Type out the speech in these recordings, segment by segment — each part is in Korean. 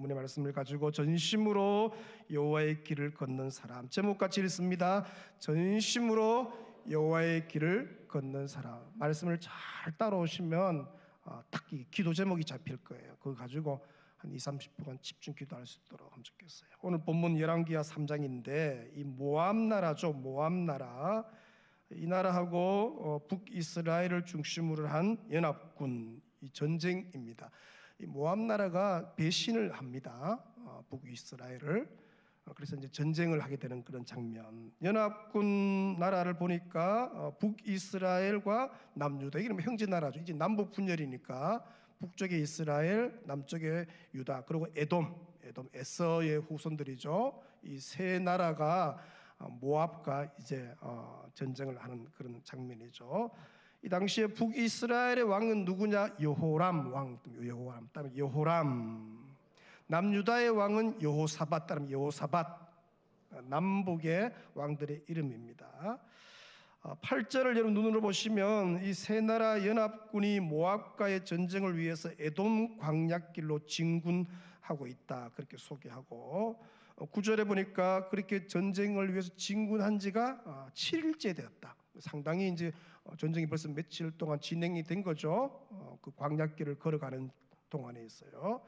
본문의 말씀을 가지고 전심으로 여호와의 길을 걷는 사람, 제목같이 읽습니다. 전심으로 여호와의 길을 걷는 사람. 말씀을 잘 따라오시면 딱 이 기도 제목이 잡힐 거예요. 그거 가지고 한 20-30분간 집중 기도할 수 있도록 하면 좋겠어요. 오늘 본문 열왕기하 3장인데 이 모압 나라죠. 모압 나라. 이 나라하고 북이스라엘을 중심으로 한 연합군 이 전쟁입니다. 이 모압 나라가 배신을 합니다. 북이스라엘을. 그래서 이제 전쟁을 하게 되는 그런 장면. 연합군 나라를 보니까 북이스라엘과 남유다, 이게 형제 나라죠. 이제 남북 분열이니까 북쪽에 이스라엘, 남쪽에 유다, 그리고 에돔 에서의 후손들이죠. 이 세 나라가 모압과 이제 전쟁을 하는 그런 장면이죠. 이 당시에 북이스라엘의 왕은 누구냐? 여호람 왕. 여호람. 다음에 여호람. 남유다의 왕은 여호사밧. 따르면 여호사밧. 남북의 왕들의 이름입니다. 8절을 여러분 눈으로 보시면 이 세 나라 연합군이 모압과의 전쟁을 위해서 에돔 광야길로 진군하고 있다, 그렇게 소개하고 9절에 보니까 그렇게 전쟁을 위해서 진군한 지가 7일째 되었다. 상당히 이제 전쟁이 벌써 며칠 동안 진행이 된 거죠. 그 광야길을 걸어가는 동안에 있어요.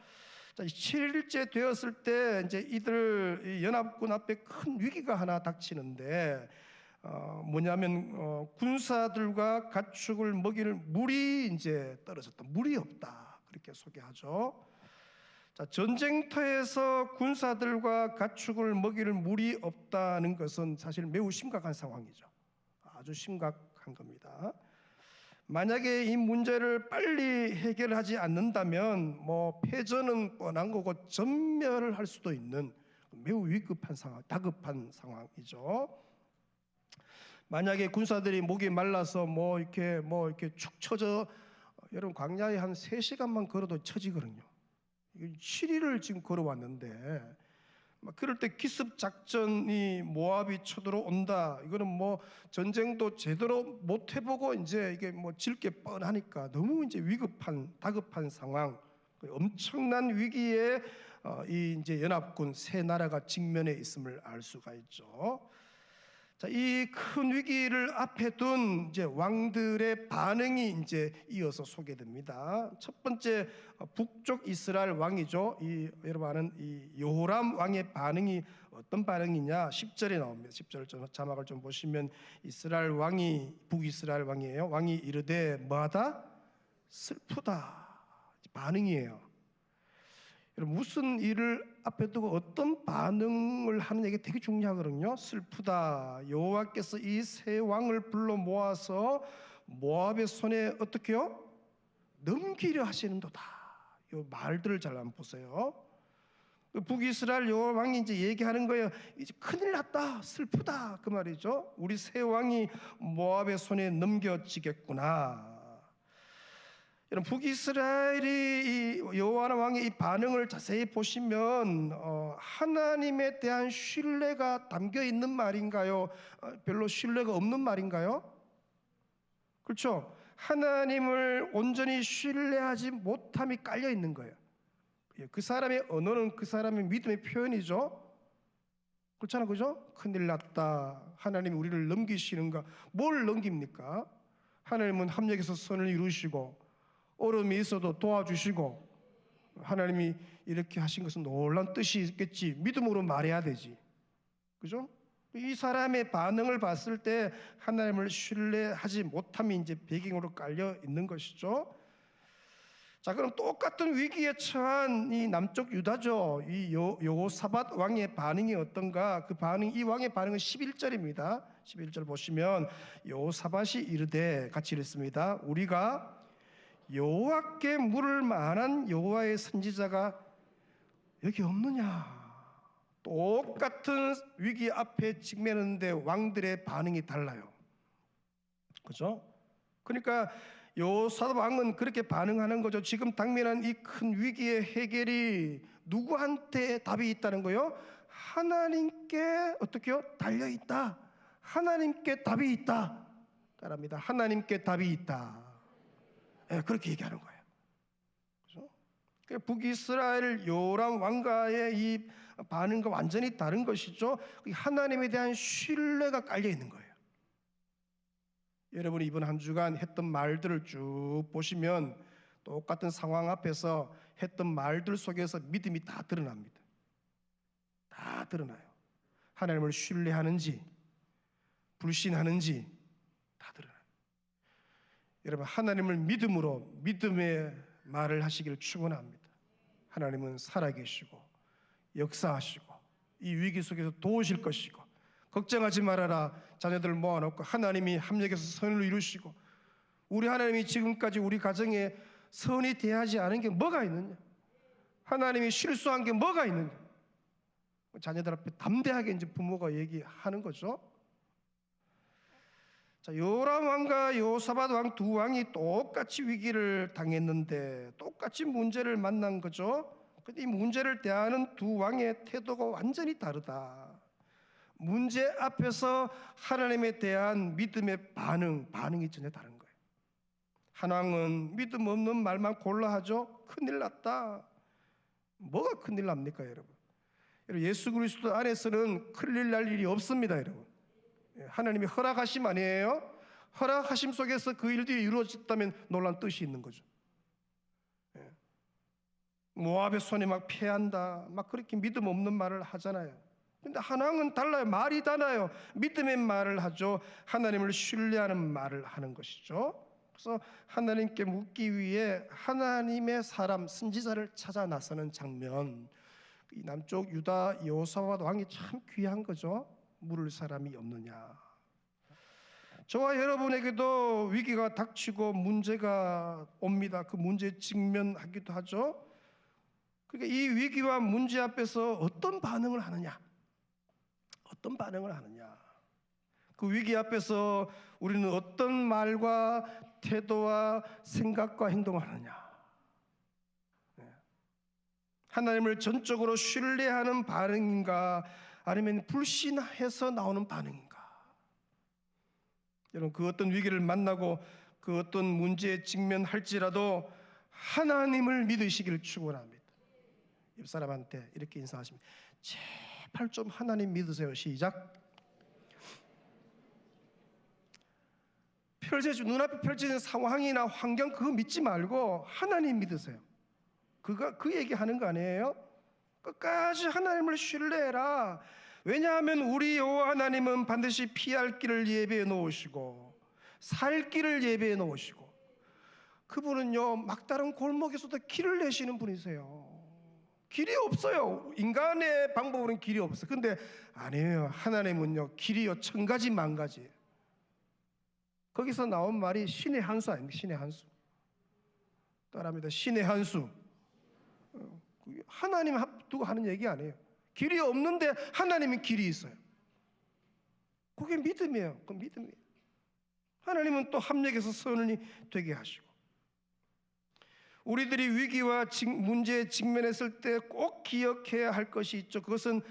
자, 7일째 되었을 때 이제 이들 연합군 앞에 큰 위기가 하나 닥치는데 뭐냐면 군사들과 가축을 먹일 물이 이제 떨어졌다. 물이 없다. 그렇게 소개하죠. 자, 전쟁터에서 군사들과 가축을 먹일 물이 없다는 것은 사실 매우 심각한 상황이죠. 아주 심각한 겁니다. 만약에 이 문제를 빨리 해결하지 않는다면 뭐 패전은 뻔한 거고 전멸을 할 수도 있는 매우 위급한 상황, 다급한 상황이죠. 만약에 군사들이 목이 말라서 뭐 이렇게 축 처져, 여러분 광야에 한 3시간만 걸어도 처지거든요. 7일을 지금 걸어왔는데 그럴 때 기습 작전이 모압이 쳐들어온다. 이거는 뭐 전쟁도 제대로 못 해보고 이제 이게 뭐 질 게 뻔하니까 너무 이제 위급한 다급한 상황, 엄청난 위기에 이 이제 연합군 세 나라가 직면해 있음을 알 수가 있죠. 자, 이 큰 위기를 앞에 둔 이제 왕들의 반응이 이제 이어서 소개됩니다. 첫 번째 북쪽 이스라엘 왕이죠. 이 여러분 아는 이 여호람 왕의 반응이 어떤 반응이냐? 10절에 나옵니다. 10절 자막을 좀 보시면 이스라엘 왕이 북이스라엘 왕이에요. 왕이 이르되 뭐하다? 슬프다. 반응이에요. 여러분 무슨 일을 앞에 두고 어떤 반응을 하느냐, 이게 되게 중요하거든요. 슬프다. 여호와께서 이 세 왕을 불러 모아서 모압의 손에 어떻게요? 넘기려 하시는도다. 이 말들을 잘 한번 보세요. 북이스라엘 여호왕이 이제 얘기하는 거예요. 이제 큰일 났다, 슬프다, 그 말이죠. 우리 세 왕이 모압의 손에 넘겨지겠구나. 여러분 북이스라엘이 여호와 왕의 이 반응을 자세히 보시면 하나님에 대한 신뢰가 담겨 있는 말인가요? 별로 신뢰가 없는 말인가요? 그렇죠? 하나님을 온전히 신뢰하지 못함이 깔려 있는 거예요. 그 사람의 언어는 그 사람의 믿음의 표현이죠. 그렇잖아요, 그죠? 큰일 났다. 하나님이 우리를 넘기시는가? 뭘 넘깁니까? 하나님은 합력해서 선을 이루시고 어려움이 있어도 도와주시고, 하나님이 이렇게 하신 것은 놀란 뜻이 있겠지, 믿음으로 말해야 되지, 그죠? 이 사람의 반응을 봤을 때 하나님을 신뢰하지 못함이 이제 배경으로 깔려 있는 것이죠. 자, 그럼 똑같은 위기에 처한 이 남쪽 유다죠. 이 여호사밧 왕의 반응이 어떤가? 그 반응, 이 왕의 반응은 11절입니다. 11절 보시면 여호사밧이 이르되, 같이 읽습니다. 우리가 여호와께 물을 만한 여호와의 선지자가 여기 없느냐? 똑같은 위기 앞에 직면하는데 왕들의 반응이 달라요. 그죠? 그러니까 여호사밧 왕은 그렇게 반응하는 거죠. 지금 당면한 이 큰 위기의 해결이 누구한테 답이 있다는 거예요? 하나님께 어떻게요? 달려 있다. 하나님께 답이 있다. 따라합니다. 하나님께 답이 있다. 네, 그렇게 얘기하는 거예요. 그렇죠? 북이스라엘 요람 왕가의 이 반응과 완전히 다른 것이죠. 하나님에 대한 신뢰가 깔려 있는 거예요. 여러분이 이번 한 주간 했던 말들을 쭉 보시면 똑같은 상황 앞에서 했던 말들 속에서 믿음이 다 드러납니다. 다 드러나요. 하나님을 신뢰하는지 불신하는지 다 드러나요. 여러분, 하나님을 믿음으로 믿음의 말을 하시기를 축원합니다. 하나님은 살아계시고 역사하시고 이 위기 속에서 도우실 것이고, 걱정하지 말아라, 자녀들을 모아놓고 하나님이 합력해서 선을 이루시고, 우리 하나님이 지금까지 우리 가정에 선이 대하지 않은 게 뭐가 있느냐, 하나님이 실수한 게 뭐가 있느냐, 자녀들 앞에 담대하게 이제 부모가 얘기하는 거죠. 자, 요람 왕과 요사밧 왕 두 왕이 똑같이 위기를 당했는데 똑같이 문제를 만난 거죠. 근데 이 문제를 대하는 두 왕의 태도가 완전히 다르다. 문제 앞에서 하나님에 대한 믿음의 반응이 전혀 다른 거예요. 한 왕은 믿음 없는 말만 골라 하죠. 큰일 났다. 뭐가 큰일 납니까, 여러분? 예수 그리스도 안에서는 큰일 날 일이 없습니다, 여러분. 하나님이 허락하심 아니에요? 허락하심 속에서 그 일들이 이루어졌다면 놀란 뜻이 있는 거죠. 모압의 손이 막 패한다, 막 그렇게 믿음 없는 말을 하잖아요. 근데 하나님은 달라요. 말이 달라요. 믿음의 말을 하죠. 하나님을 신뢰하는 말을 하는 것이죠. 그래서 하나님께 묻기 위해 하나님의 사람 선지자를 찾아 나서는 장면, 이 남쪽 유다 여호사밧 왕이 참 귀한 거죠. 물을 사람이 없느냐. 저와 여러분에게도 위기가 닥치고 문제가 옵니다. 그 문제에 직면하기도 하죠. 그러니까 이 위기와 문제 앞에서 어떤 반응을 하느냐, 어떤 반응을 하느냐, 그 위기 앞에서 우리는 어떤 말과 태도와 생각과 행동을 하느냐. 하나님을 전적으로 신뢰하는 반응인가, 아니면 불신해서 나오는 반응인가. 여러분, 그 어떤 위기를 만나고 그 어떤 문제에 직면할지라도 하나님을 믿으시기를 축원합니다. 옆 사람한테 이렇게 인사하십니다. 제발 좀 하나님 믿으세요. 시작. 눈앞에 펼쳐진 상황이나 환경 그거 믿지 말고 하나님 믿으세요. 그 얘기하는 거 아니에요? 끝까지 하나님을 신뢰해라. 왜냐하면 우리 여호와 하나님은 반드시 피할 길을 예비해 놓으시고 살 길을 예비해 놓으시고, 그분은요 막다른 골목에서도 길을 내시는 분이세요. 길이 없어요. 인간의 방법으로는 길이 없어요. 근데 아니에요. 하나님은요 길이요 천가지 만가지. 거기서 나온 말이 신의 한수 아닙니까? 신의 한수. 따라합니다. 신의 한수. 하나님 두고 하는 얘기 아니에요. 길이 없는데 하나님은 길이 있어요. 그게 믿음이에요. 그 믿음이에요. 하나님은 또 합력해서 선을 되게 하시고, 우리들이 위기와 문제에 직면했을 때 꼭 기억해야 할 것이 있죠. 그것은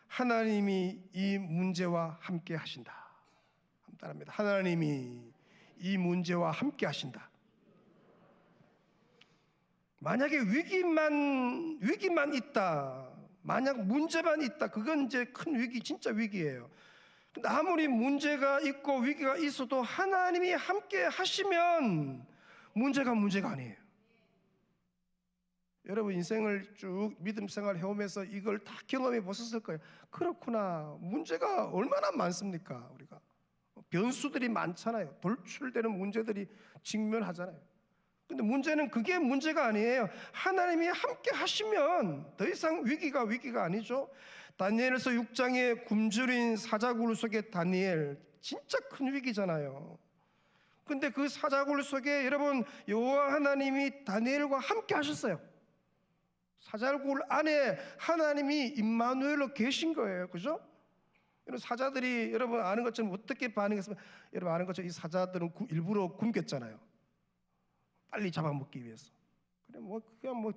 하나님이 이 문제와 함께 하신다. 따라합니다. 하나님이 이 문제와 함께 하신다. 만약에 위기만 있다, 만약 문제만 있다, 그건 이제 큰 위기, 진짜 위기예요. 근데 아무리 문제가 있고 위기가 있어도 하나님이 함께 하시면 문제가 아니에요. 여러분 인생을 쭉 믿음 생활 해오면서 이걸 다 경험해 보셨을 거예요. 그렇구나, 문제가 얼마나 많습니까? 우리가 변수들이 많잖아요. 돌출되는 문제들이 직면하잖아요. 근데 문제는 그게 문제가 아니에요. 하나님이 함께 하시면 더 이상 위기가 아니죠. 다니엘서 6장에 굶주린 사자굴 속에 다니엘, 진짜 큰 위기잖아요. 근데 그 사자굴 속에 여러분 여호와 하나님이 다니엘과 함께 하셨어요. 사자굴 안에 하나님이 임마누엘로 계신 거예요. 그죠? 사자들이 여러분 아는 것처럼 어떻게 반응했으면, 여러분 아는 것처럼 이 사자들은 일부러 굶겼잖아요. 빨리 잡아먹기 위해서. 그냥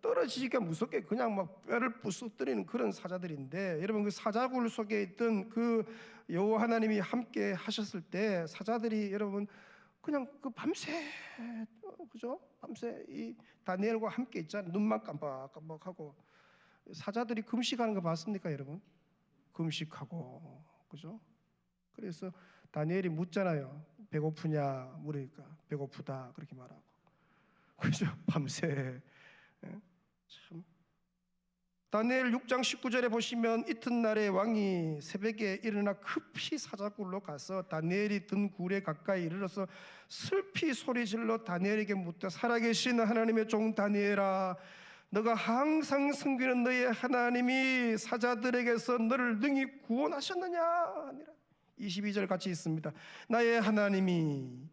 떨어지기가 무섭게 그냥 막 뼈를 부숴뜨리는 그런 사자들인데, 여러분 그 사자굴 속에 있던 그 여호와 하나님이 함께 하셨을 때 사자들이 여러분 그냥 그 밤새 그죠? 밤새 이 다니엘과 함께 있잖아요. 눈만 깜빡깜빡하고. 사자들이 금식하는 거 봤습니까, 여러분? 금식하고 그죠? 그래서 다니엘이 묻잖아요. 배고프냐 물으니까 배고프다 그렇게 말하고. 그죠? 밤새. 참. 다니엘 6장 19절에 보시면 이튿날에 왕이 새벽에 일어나 급히 사자굴로 가서 다니엘이 든 굴에 가까이 이르러서 슬피 소리질러 다니엘에게 묻되 살아계신 하나님의 종 다니엘아, 너가 항상 섬기는 너의 하나님이 사자들에게서 너를 능히 구원하셨느냐 하니라. 22절 같이 있습니다. 나의 하나님이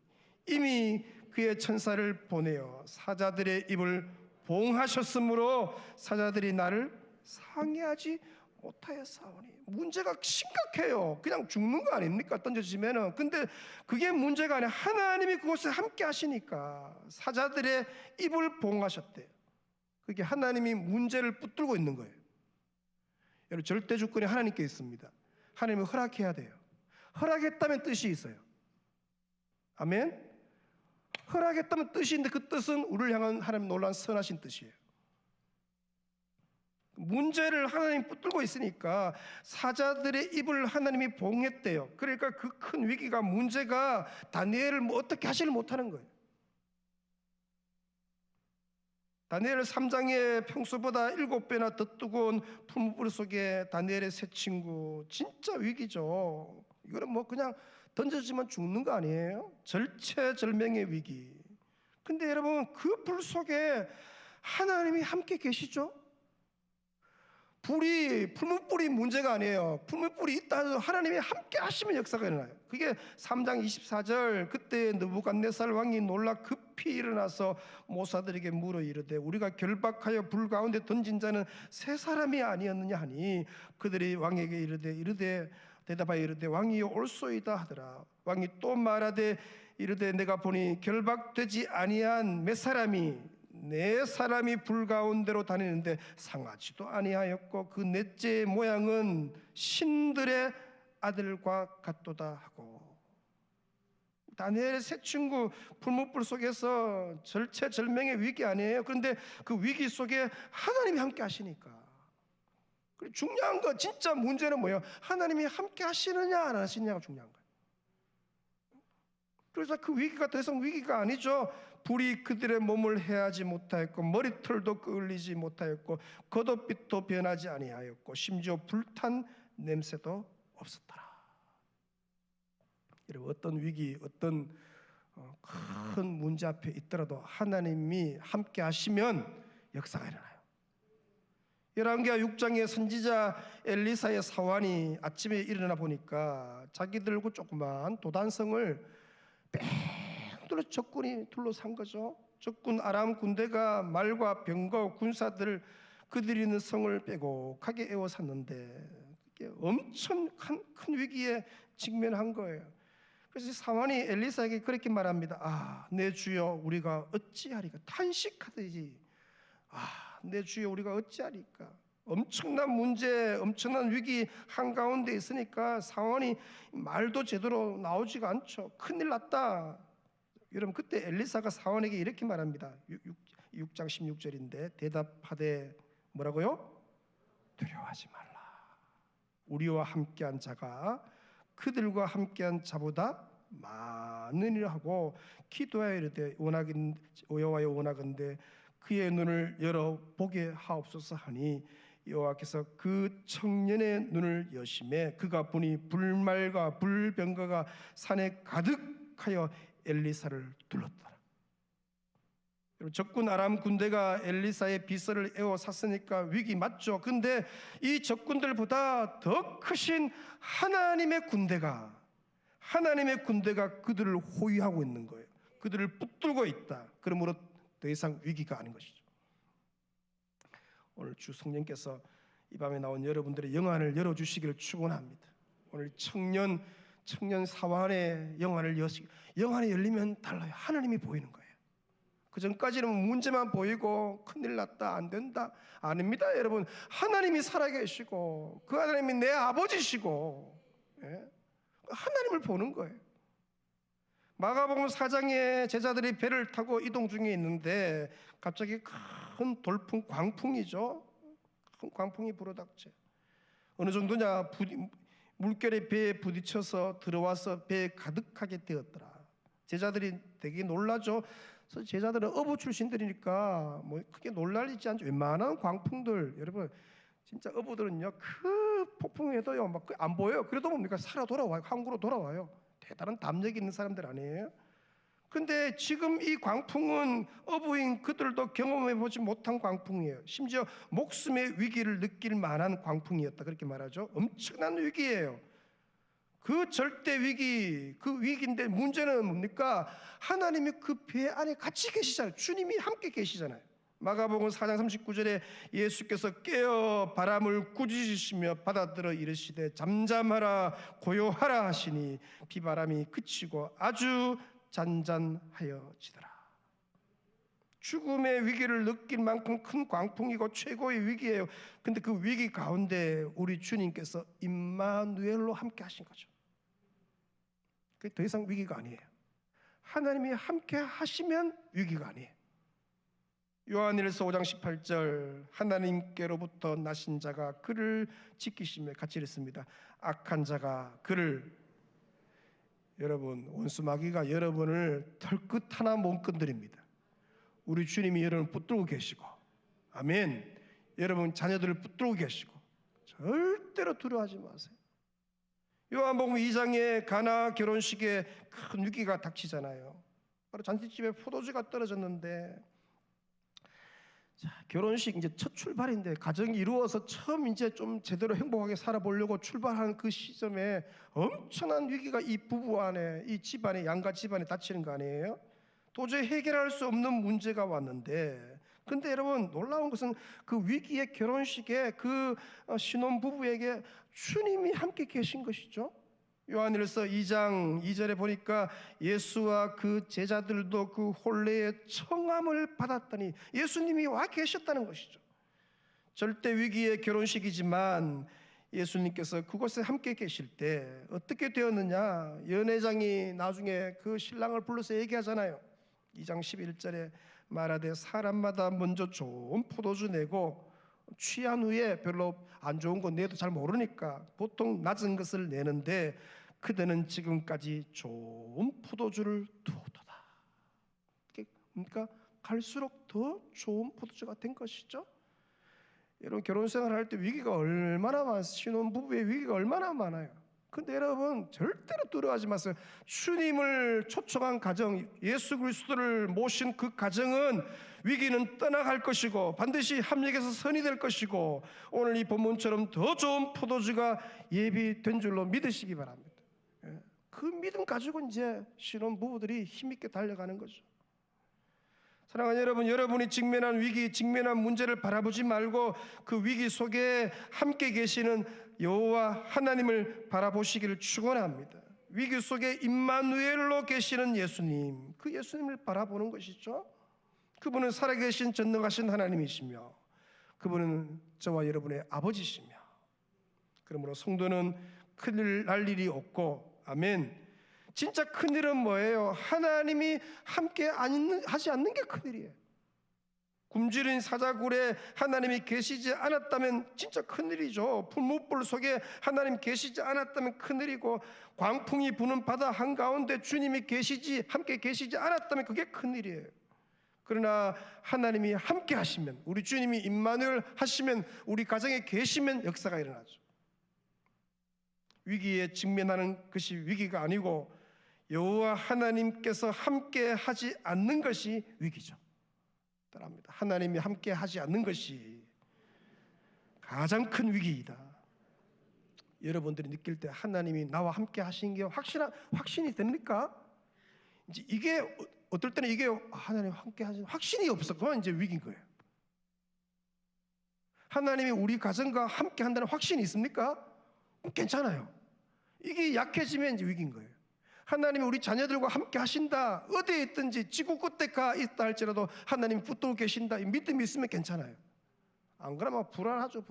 이미 그의 천사를 보내어 사자들의 입을 봉하셨으므로 사자들이 나를 상해하지 못하였사오니. 문제가 심각해요. 그냥 죽는 거 아닙니까? 던져지면은. 근데 그게 문제가 아니라 하나님이 그곳에 함께 하시니까 사자들의 입을 봉하셨대요. 그게 하나님이 문제를 붙들고 있는 거예요. 여러분, 절대 주권이 하나님께 있습니다. 하나님이 허락해야 돼요. 허락했다면 뜻이 있어요. 아멘. 허락했다면 뜻이 있는데 그 뜻은 우리를 향한 하나님 놀라운 선하신 뜻이에요. 문제를 하나님이 붙들고 있으니까 사자들의 입을 하나님이 봉했대요. 그러니까 그 큰 위기가, 문제가 다니엘을 뭐 어떻게 하지를 못하는 거예요. 다니엘 3장에 평소보다 7배나 더 뜨거운 풀무불 속에 다니엘의 새 친구, 진짜 위기죠. 이거는 뭐 그냥 던져지면 죽는 거 아니에요? 절체절명의 위기. 근데 여러분, 그 불 속에 하나님이 함께 계시죠? 풀무불이 문제가 아니에요. 풀무불이 있다 해도 하나님이 함께 하시면 역사가 일어나요. 그게 3장 24절, 그때 느부갓네살 왕이 놀라 급히 일어나서 모사들에게 물어 이르되 우리가 결박하여 불 가운데 던진 자는 세 사람이 아니었느냐 하니 그들이 왕에게 이르되 대답하여 이르되 왕이여 올소이다 하더라. 왕이 또 말하되 이르되 내가 보니 결박되지 아니한 몇 사람이, 네 사람이 불 가운데로 다니는데 상하지도 아니하였고 그 넷째의 모양은 신들의 아들과 같도다 하고. 다니엘의 새 친구 풀무불 속에서 절체절명의 위기 아니에요. 그런데 그 위기 속에 하나님이 함께 하시니까. 중요한 거, 진짜 문제는 뭐예요? 하나님이 함께 하시느냐 안 하시느냐가 중요한 거예요. 그래서 그 위기가 더 이상 위기가 아니죠. 불이 그들의 몸을 해하지 못하였고 머리털도 끌리지 못하였고 겉옷빛도 변하지 아니하였고 심지어 불탄 냄새도 없었더라. 여러분, 어떤 위기, 어떤 큰 문제 앞에 있더라도 하나님이 함께 하시면 역사가 일어나요. 열왕기하 6장의 선지자 엘리사의 사환이 아침에 일어나 보니까 자기 들고 조그만 도단성을 뺑돌로 적군이 둘러싼 거죠. 적군 아람 군대가 말과 병거 군사들 그들이 있는 성을 빼곡하게 에워쌌는데 엄청 큰 위기에 직면한 거예요. 그래서 사환이 엘리사에게 그렇게 말합니다. 아, 내 주여 우리가 어찌하리까? 탄식하듯이, 아, 내 주여 우리가 어찌하리까? 엄청난 문제, 엄청난 위기 한가운데 있으니까 사환이 말도 제대로 나오지가 않죠. 큰일 났다. 여러분, 그때 엘리사가 사환에게 이렇게 말합니다. 6장 16절인데 대답하되 뭐라고요? 두려워하지 말라. 우리와 함께한 자가 그들과 함께한 자보다 많으니라 하고 기도하여 이르되 여호와여 원하건대 그의 눈을 열어 보게 하옵소서 하니 여호와께서 그 청년의 눈을 여심해 그가 보니 불말과 불병거가 산에 가득하여 엘리사를 둘렀더라. 적군 아람 군대가 엘리사의 비서를 에워쌌으니까 위기 맞죠. 근데 이 적군들보다 더 크신 하나님의 군대가 그들을 호위하고 있는 거예요. 그들을 붙들고 있다. 그러므로 더 이상 위기가 아닌 것이죠. 오늘 주 성령께서 이 밤에 나온 여러분들의 영안을 열어주시기를 축원합니다. 오늘 청년 사환의 영안이 열리면 달라요. 하나님이 보이는 거예요. 그 전까지는 문제만 보이고 큰일 났다, 안 된다. 아닙니다, 여러분. 하나님이 살아계시고 그 하나님이 내 아버지시고, 예? 하나님을 보는 거예요. 마가복음 4장에 제자들이 배를 타고 이동 중에 있는데 갑자기 큰 돌풍, 광풍이죠. 큰 광풍이 불어닥쳐요. 어느 정도냐, 물결에 배에 부딪혀서 들어와서 배에 가득하게 되었더라. 제자들이 되게 놀라죠. 그래서 제자들은 어부 출신들이니까 뭐 크게 놀랄지 않죠. 웬만한 광풍들, 여러분 진짜 어부들은요 그 폭풍에도요 막 안 보여요. 그래도 뭡니까? 살아 돌아와요. 항구로 돌아와요. 대단한 담력이 있는 사람들 아니에요? 근데 지금 이 광풍은 어부인 그들도 경험해보지 못한 광풍이에요. 심지어 목숨의 위기를 느낄 만한 광풍이었다, 그렇게 말하죠. 엄청난 위기예요. 그 절대 위기, 그 위기인데 문제는 뭡니까? 하나님이 그 배 안에 같이 계시잖아요. 주님이 함께 계시잖아요. 마가복음 4장 39절에 예수께서 깨어 바람을 꾸짖으시며 바다들어 이르시되 잠잠하라 고요하라 하시니 비바람이 그치고 아주 잔잔하여지더라. 죽음의 위기를 느낄 만큼 큰 광풍이고 최고의 위기예요. 근데 그 위기 가운데 우리 주님께서 임마누엘로 함께 하신 거죠. 그게 더 이상 위기가 아니에요. 하나님이 함께 하시면 위기가 아니에요. 요한일서 5장 18절 하나님께로부터 나신 자가 그를 지키시며 같이 읽습니다. 악한 자가 그를, 여러분 원수 마귀가 여러분을 털끝 하나 못 건드립니다. 우리 주님이 여러분을 붙들고 계시고, 아멘. 여러분 자녀들을 붙들고 계시고 절대로 두려워하지 마세요. 요한복음 2장에 가나 결혼식에 큰 위기가 닥치잖아요. 바로 잔치집에 포도주가 떨어졌는데, 자, 결혼식 이제 첫 출발인데 가정이 이루어서 처음 이제 좀 제대로 행복하게 살아보려고 출발하는 그 시점에 엄청난 위기가 이 부부 안에, 이 집안에, 양가 집안에 닥치는 거 아니에요? 도저히 해결할 수 없는 문제가 왔는데, 근데 여러분 놀라운 것은 그 위기의 결혼식에 그 신혼부부에게 주님이 함께 계신 것이죠. 요한일서 2장 2절에 보니까 예수와 그 제자들도 그 혼례의 청함을 받았더니 예수님이 와 계셨다는 것이죠. 절대 위기의 결혼식이지만 예수님께서 그곳에 함께 계실 때 어떻게 되었느냐, 연회장이 나중에 그 신랑을 불러서 얘기하잖아요. 2장 11절에 말하되 사람마다 먼저 좋은 포도주 내고 취한 후에 별로 안 좋은 거 내도 잘 모르니까 보통 낮은 것을 내는데 그대는 지금까지 좋은 포도주를 두었도다. 그러니까 갈수록 더 좋은 포도주가 된 것이죠. 여러분 결혼생활 할 때 위기가 얼마나 많아요. 신혼부부의 위기가 얼마나 많아요. 근데 여러분 절대로 두려워하지 마세요. 주님을 초청한 가정, 예수 그리스도를 모신 그 가정은 위기는 떠나갈 것이고 반드시 합력해서 선이 될 것이고 오늘 이 본문처럼 더 좋은 포도주가 예비된 줄로 믿으시기 바랍니다. 그 믿음 가지고 이제 신혼부부들이 힘있게 달려가는 거죠. 사랑하는 여러분, 여러분이 직면한 위기, 직면한 문제를 바라보지 말고 그 위기 속에 함께 계시는 여호와 하나님을 바라보시기를 축원합니다. 위기 속에 임마누엘로 계시는 예수님, 그 예수님을 바라보는 것이죠. 그분은 살아계신 전능하신 하나님이시며 그분은 저와 여러분의 아버지시며, 그러므로 성도는 큰일 날 일이 없고, 아멘. 진짜 큰일은 뭐예요? 하나님이 함께 하지 않는 게 큰일이에요. 굶주린 사자굴에 하나님이 계시지 않았다면 진짜 큰일이죠. 풀무불 속에 하나님 계시지 않았다면 큰일이고, 광풍이 부는 바다 한가운데 주님이 함께 계시지 않았다면 그게 큰일이에요. 그러나 하나님이 함께 하시면, 우리 주님이 임마누엘 하시면, 우리 가정에 계시면 역사가 일어나죠. 위기에 직면하는 것이 위기가 아니고 여호와 하나님께서 함께 하지 않는 것이 위기죠. 따라합니다. 하나님이 함께 하지 않는 것이 가장 큰 위기이다. 여러분들이 느낄 때 하나님이 나와 함께 하신 게 확신이 됩니까? 이제 이게 어떨 때는 이게 하나님 함께 하신 확신이 없어. 그건 이제 위기인 거예요. 하나님이 우리 가정과 함께 한다는 확신이 있습니까? 괜찮아요. 이게 약해지면 이제 위기인 거예요. 하나님이 우리 자녀들과 함께 하신다, 어디에 있든지 지구 끝에 가 있다 할지라도 하나님이 붙들고 계신다, 이 믿음이 있으면 괜찮아요. 안 그러면 불안하죠.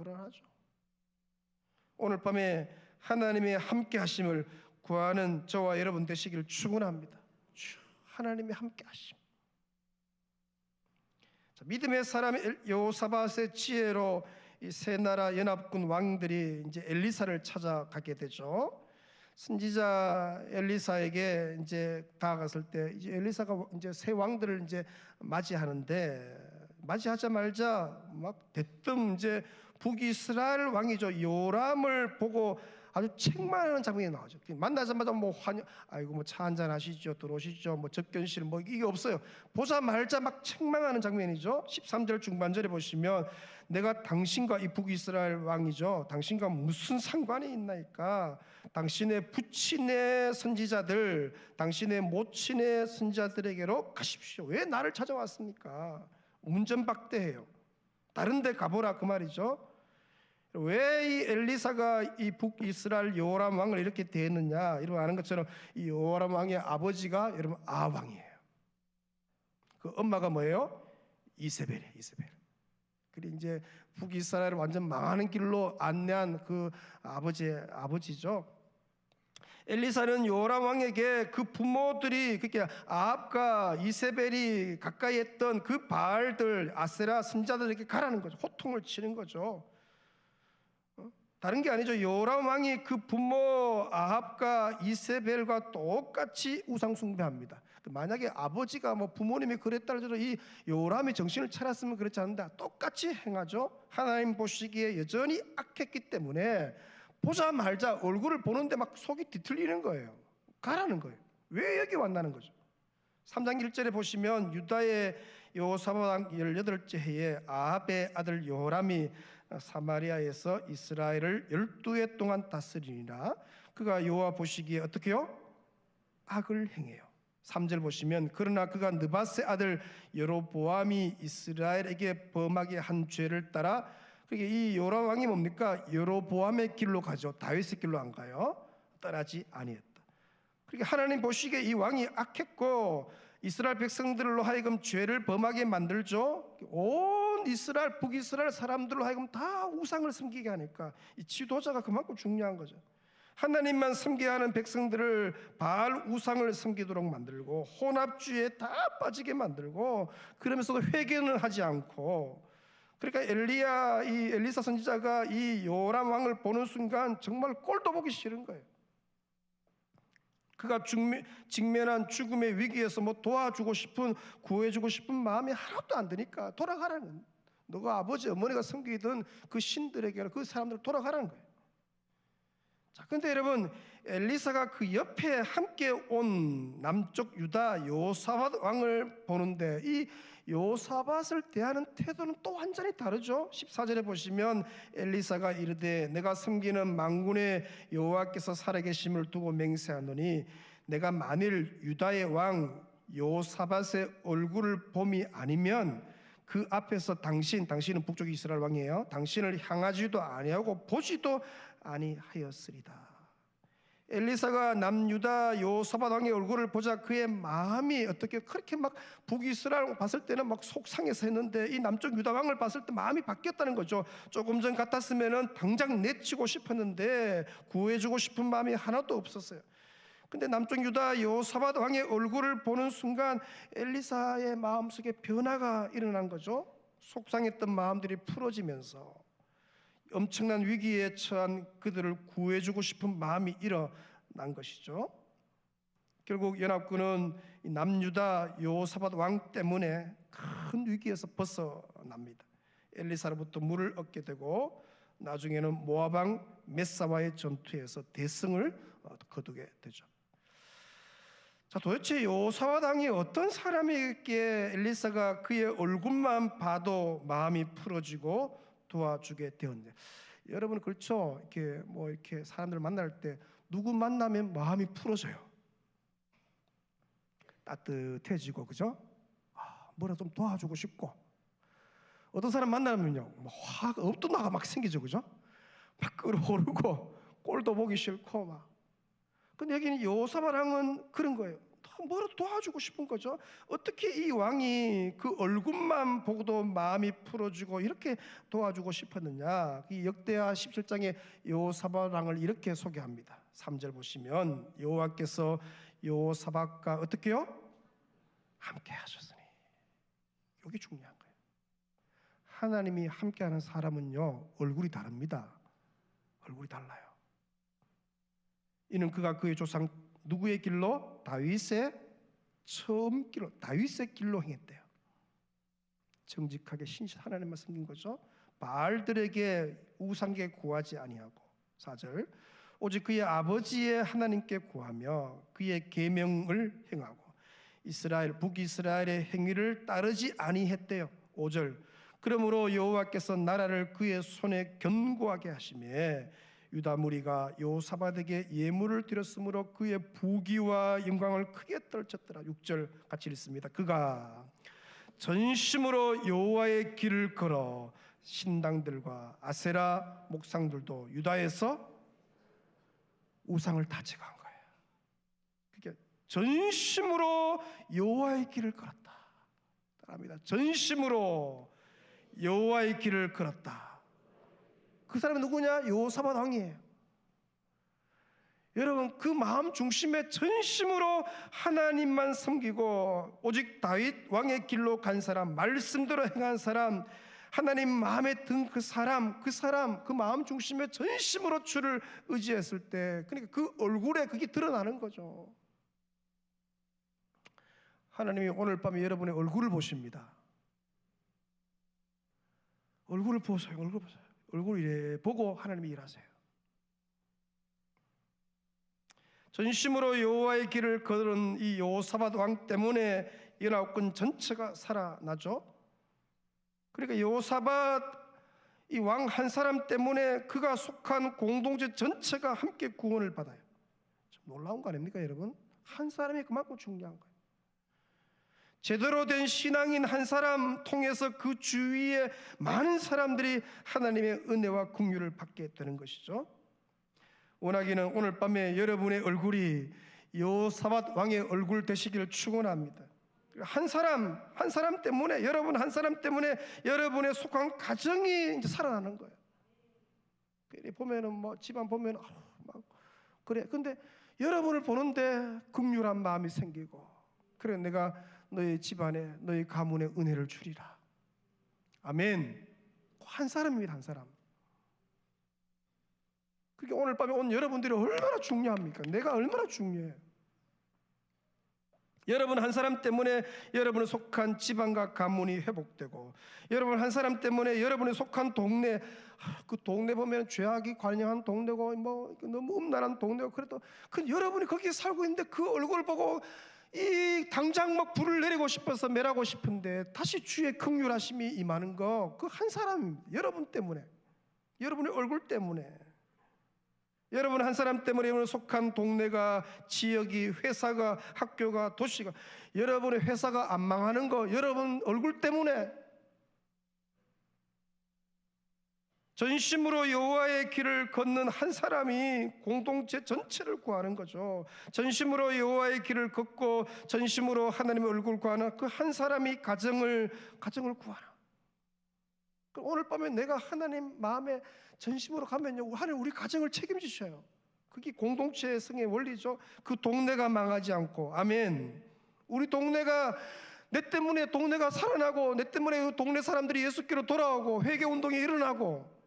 오늘 밤에 하나님의 함께 하심을 구하는 저와 여러분 되시기를 축원합니다. 하나님이 함께 하심. 자, 믿음의 사람 여호사밧의 지혜로 이 세 나라 연합군 왕들이 이제 엘리사를 찾아가게 되죠. 선지자 엘리사에게 이제 다가갔을 때 이제 엘리사가 이제 세 왕들을 이제 맞이하는데, 맞이하자마자 막 대뜸 이제 북이스라엘 왕이죠 요람을 보고 아주 책망하는 장면이 나오죠. 만나자마자 뭐 아이고 뭐 차 한잔 하시죠, 들어오시죠, 뭐 접견실 뭐 이게 없어요. 보자마자 막 책망하는 장면이죠. 13절 중반절에 보시면 내가 당신과 이 북이스라엘 왕이죠, 당신과 무슨 상관이 있나이까? 당신의 부친의 선지자들, 당신의 모친의 선지자들에게로 가십시오. 왜 나를 찾아왔습니까? 운전박대해요. 다른 데 가보라 그 말이죠. 왜 이 엘리사가 이 북이스라엘 여호람 왕을 이렇게 대했느냐? 여러분 아는 것처럼 이 여호람 왕의 아버지가 여러분 아합왕이에요. 그 엄마가 뭐예요? 이세벨이에요. 이세벨. 그리고 이제 북이스라엘을 완전 망하는 길로 안내한 그 아버지죠. 엘리사는 여호람 왕에게 그 부모들이, 그렇게 아합과 이세벨이 가까이 했던 그 바알들, 아세라 선지자들에게 가라는 거죠. 호통을 치는 거죠. 다른 게 아니죠. 여호람 왕이 그 부모 아합과 이세벨과 똑같이 우상 숭배합니다. 만약에 아버지가 뭐 부모님이 그랬다 하더라도 이 여호람이 정신을 차렸으면 그렇지 않는다. 똑같이 행하죠. 하나님 보시기에 여전히 악했기 때문에 보자마자 얼굴을 보는데 막 속이 뒤틀리는 거예요. 가라는 거예요. 왜 여기 왔나는 거죠. 3장 1절에 보시면 유다의 여호사밧 18째 해에 아합의 아들 여호람이 사마리아에서 이스라엘을 12해 동안 다스리니라. 그가 여호와 보시기에 어떻게 해요? 악을 행해요. 3절 보시면 그러나 그가 느밧의 아들 여로보암이 이스라엘에게 범하게 한 죄를 따라, 그게 이 여호람 왕이 뭡니까? 여로보암의 길로 가죠. 다윗의 길로 안 가요. 따라지 아니했다. 그러니까 하나님 보시기에 이 왕이 악했고 이스라엘 백성들로 하여금 죄를 범하게 만들죠. 온 이스라엘 북이스라엘 사람들로 하여금 다 우상을 섬기게 하니까 이 지도자가 그만큼 중요한 거죠. 하나님만 섬기게 하는 백성들을 바알 우상을 섬기도록 만들고 혼합주의에 다 빠지게 만들고, 그러면서도 회개는 하지 않고. 그러니까 이 엘리사 선지자가 이 요람 왕을 보는 순간 정말 꼴도 보기 싫은 거예요. 그가 직면한 죽음의 위기에서 뭐 도와주고 싶은, 구해주고 싶은 마음이 하나도 안 드니까 돌아가라는, 너가 아버지 어머니가 섬기던 그 신들에게 그 사람들 돌아가라는 거예요. 자, 근데 여러분 엘리사가 그 옆에 함께 온 남쪽 유다 여호사밧 왕을 보는데 이 여호사밧을 대하는 태도는 또 완전히 다르죠. 14절에 보시면 엘리사가 이르되 내가 섬기는 만군의 여호와께서 살아계심을 두고 맹세하노니 내가 만일 유다의 왕 여호사밧의 얼굴을 봄이 아니면 그 앞에서 당신은 북쪽 이스라엘 왕이에요. 당신을 향하지도 아니하고 보지도 아니하였으리다. 엘리사가 남유다 여호사밧 왕의 얼굴을 보자 그의 마음이 어떻게 그렇게 막 북이스라엘 봤을 때는 막 속상해서 했는데 이 남쪽 유다 왕을 봤을 때 마음이 바뀌었다는 거죠. 조금 전 같았으면은 당장 내치고 싶었는데 구해주고 싶은 마음이 하나도 없었어요. 근데 남쪽 유다 여호사밧 왕의 얼굴을 보는 순간 엘리사의 마음속에 변화가 일어난 거죠. 속상했던 마음들이 풀어지면서 엄청난 위기에 처한 그들을 구해주고 싶은 마음이 일어난 것이죠. 결국 연합군은 남유다 여호사밧 왕 때문에 큰 위기에서 벗어납니다. 엘리사로부터 물을 얻게 되고 나중에는 모압 왕 메사와의 전투에서 대승을 거두게 되죠. 자, 도대체 여호사밧 왕이 어떤 사람이기에 엘리사가 그의 얼굴만 봐도 마음이 풀어지고 도와주게 되었네. 여러분 그렇죠? 이렇게 사람들 만날 때 누구 만나면 마음이 풀어져요. 따뜻해지고, 그죠? 뭐라 좀 도와주고 싶고. 어떤 사람 만나면요, 화가 없던 막 생기죠, 그죠? 막 끓어오르고 꼴도 보기 싫고 막. 근데 여기는 여호사밧 왕은 그런 거예요. 뭐라도 도와주고 싶은 거죠. 어떻게 이 왕이 그 얼굴만 보고도 마음이 풀어지고 이렇게 도와주고 싶었느냐. 이 역대하 17장에 여호사밧 왕을 이렇게 소개합니다. 3절 보시면 여호와께서 여호사밧과 어떻게 해요? 함께 하셨으니. 이게 중요한 거예요. 하나님이 함께하는 사람은요, 얼굴이 다릅니다. 얼굴이 달라요. 이는 그가 그의 조상 누구의 길로? 다윗의 처음 길로, 다윗의 길로 행했대요. 정직하게 신실 하나님만 섬긴 거죠. 바알들에게 우상께 구하지 아니하고. 4절, 오직 그의 아버지의 하나님께 구하며 그의 계명을 행하고 이스라엘 북이스라엘의 행위를 따르지 아니했대요. 5절, 그러므로 여호와께서 나라를 그의 손에 견고하게 하시매 유다 무리가 여호사밧에게 예물을 드렸으므로 그의 부귀와 영광을 크게 떨쳤더라. 6절 같이 읽습니다. 그가 전심으로 여호와의 길을 걸어 신당들과 아세라 목상들도 유다에서 우상을 다 제거한 거예요. 그게 전심으로 여호와의 길을 걸었다. 따라합니다. 전심으로 여호와의 길을 걸었다. 그 사람이 누구냐? 여호사밧 왕이에요. 여러분, 그 마음 중심에 전심으로 하나님만 섬기고 오직 다윗 왕의 길로 간 사람, 말씀대로 행한 사람, 하나님 마음에 든 그 사람, 그 마음 중심에 전심으로 주를 의지했을 때, 그러니까 그 얼굴에 그게 드러나는 거죠. 하나님이 오늘 밤에 여러분의 얼굴을 보십니다. 얼굴을 보세요. 얼굴 보세요. 얼굴 이래 보고 하나님이 일하세요. 전심으로 여호와의 길을 걸은 이 여호사밧 왕 때문에 19군 전체가 살아나죠. 그러니까 여호사밧 이 왕 한 사람 때문에 그가 속한 공동체 전체가 함께 구원을 받아요. 참 놀라운 거 아닙니까, 여러분? 한 사람이 그만큼 중요한 거예요. 제대로 된 신앙인 한 사람 통해서 그 주위에 많은 사람들이 하나님의 은혜와 긍휼을 받게 되는 것이죠. 원하기는 오늘 밤에 여러분의 얼굴이 여호사밧 왕의 얼굴 되시기를 축원합니다. 한 사람 때문에, 여러분 한 사람 때문에 여러분의 속한 가정이 이제 살아나는 거예요. 보면은 뭐 집안 보면 막 그래. 근데 여러분을 보는데 긍휼한 마음이 생기고, 그래 내가 너희 집안에 너희 가문에 은혜를 주리라. 아멘. 한 사람입니다. 한 사람. 그게 오늘 밤에 온 여러분들이 얼마나 중요합니까? 내가 얼마나 중요해요. 여러분 한 사람 때문에 여러분의 속한 집안과 가문이 회복되고, 여러분 한 사람 때문에 여러분의 속한 동네, 그 동네 보면 죄악이 관영한 동네고 뭐 너무 음란한 동네고, 그래도 그 여러분이 거기에 살고 있는데 그 얼굴 보고 이 당장 막 불을 내리고 싶어서 멸하고 싶은데 다시 주의 긍휼하심이 임하는 거, 그 한 사람입니다. 여러분 때문에, 여러분의 얼굴 때문에, 여러분 한 사람 때문에 여러분 속한 동네가, 지역이, 회사가, 학교가, 도시가, 여러분의 회사가 안 망하는 거 여러분 얼굴 때문에. 전심으로 여호와의 길을 걷는 한 사람이 공동체 전체를 구하는 거죠. 전심으로 여호와의 길을 걷고 전심으로 하나님의 얼굴을 구하는 그 한 사람이 가정을 구하는. 오늘 밤에 내가 하나님 마음에 전심으로 가면요, 하나님 우리 가정을 책임지셔요. 그게 공동체 성의 원리죠. 그 동네가 망하지 않고. 아멘. 우리 동네가, 내 때문에 동네가 살아나고, 내 때문에 그 동네 사람들이 예수께로 돌아오고 회개 운동이 일어나고,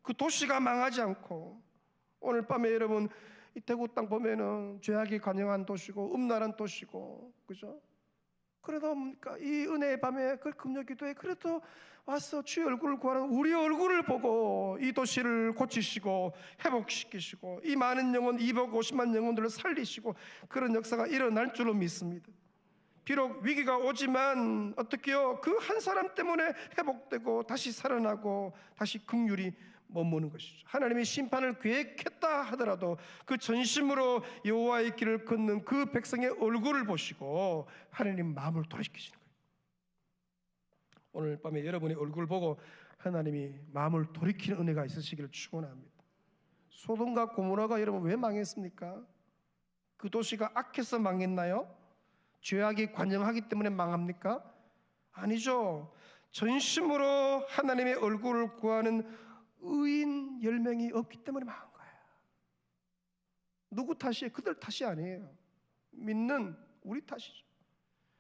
그 도시가 망하지 않고. 오늘 밤에 여러분 이 대구 땅 보면은 죄악이 관영한 도시고 음란한 도시고, 그죠? 그래도 뭡니까? 이 은혜의 밤에 그 금요 기도에 그래도 와서 주의 얼굴을 구하는 우리 얼굴을 보고 이 도시를 고치시고 회복시키시고 이 많은 영혼, 250만 영혼들을 살리시고 그런 역사가 일어날 줄로 믿습니다. 비록 위기가 오지만 어떻게요? 그 한 사람 때문에 회복되고 다시 살아나고 다시 긍휼이 머무는 것이죠. 하나님이 심판을 계획했다 하더라도 그 전심으로 여호와의 길을 걷는 그 백성의 얼굴을 보시고 하나님 마음을 돌이키시는 거예요. 오늘 밤에 여러분의 얼굴을 보고 하나님이 마음을 돌이키는 은혜가 있으시기를 축원합니다. 소돔과 고모라가 여러분 왜 망했습니까? 그 도시가 악해서 망했나요? 죄악이 관영하기 때문에 망합니까? 아니죠. 전심으로 하나님의 얼굴을 구하는 의인 10명이 없기 때문에 망한 거예요. 누구 탓이에요? 그들 탓이 아니에요. 믿는 우리 탓이죠.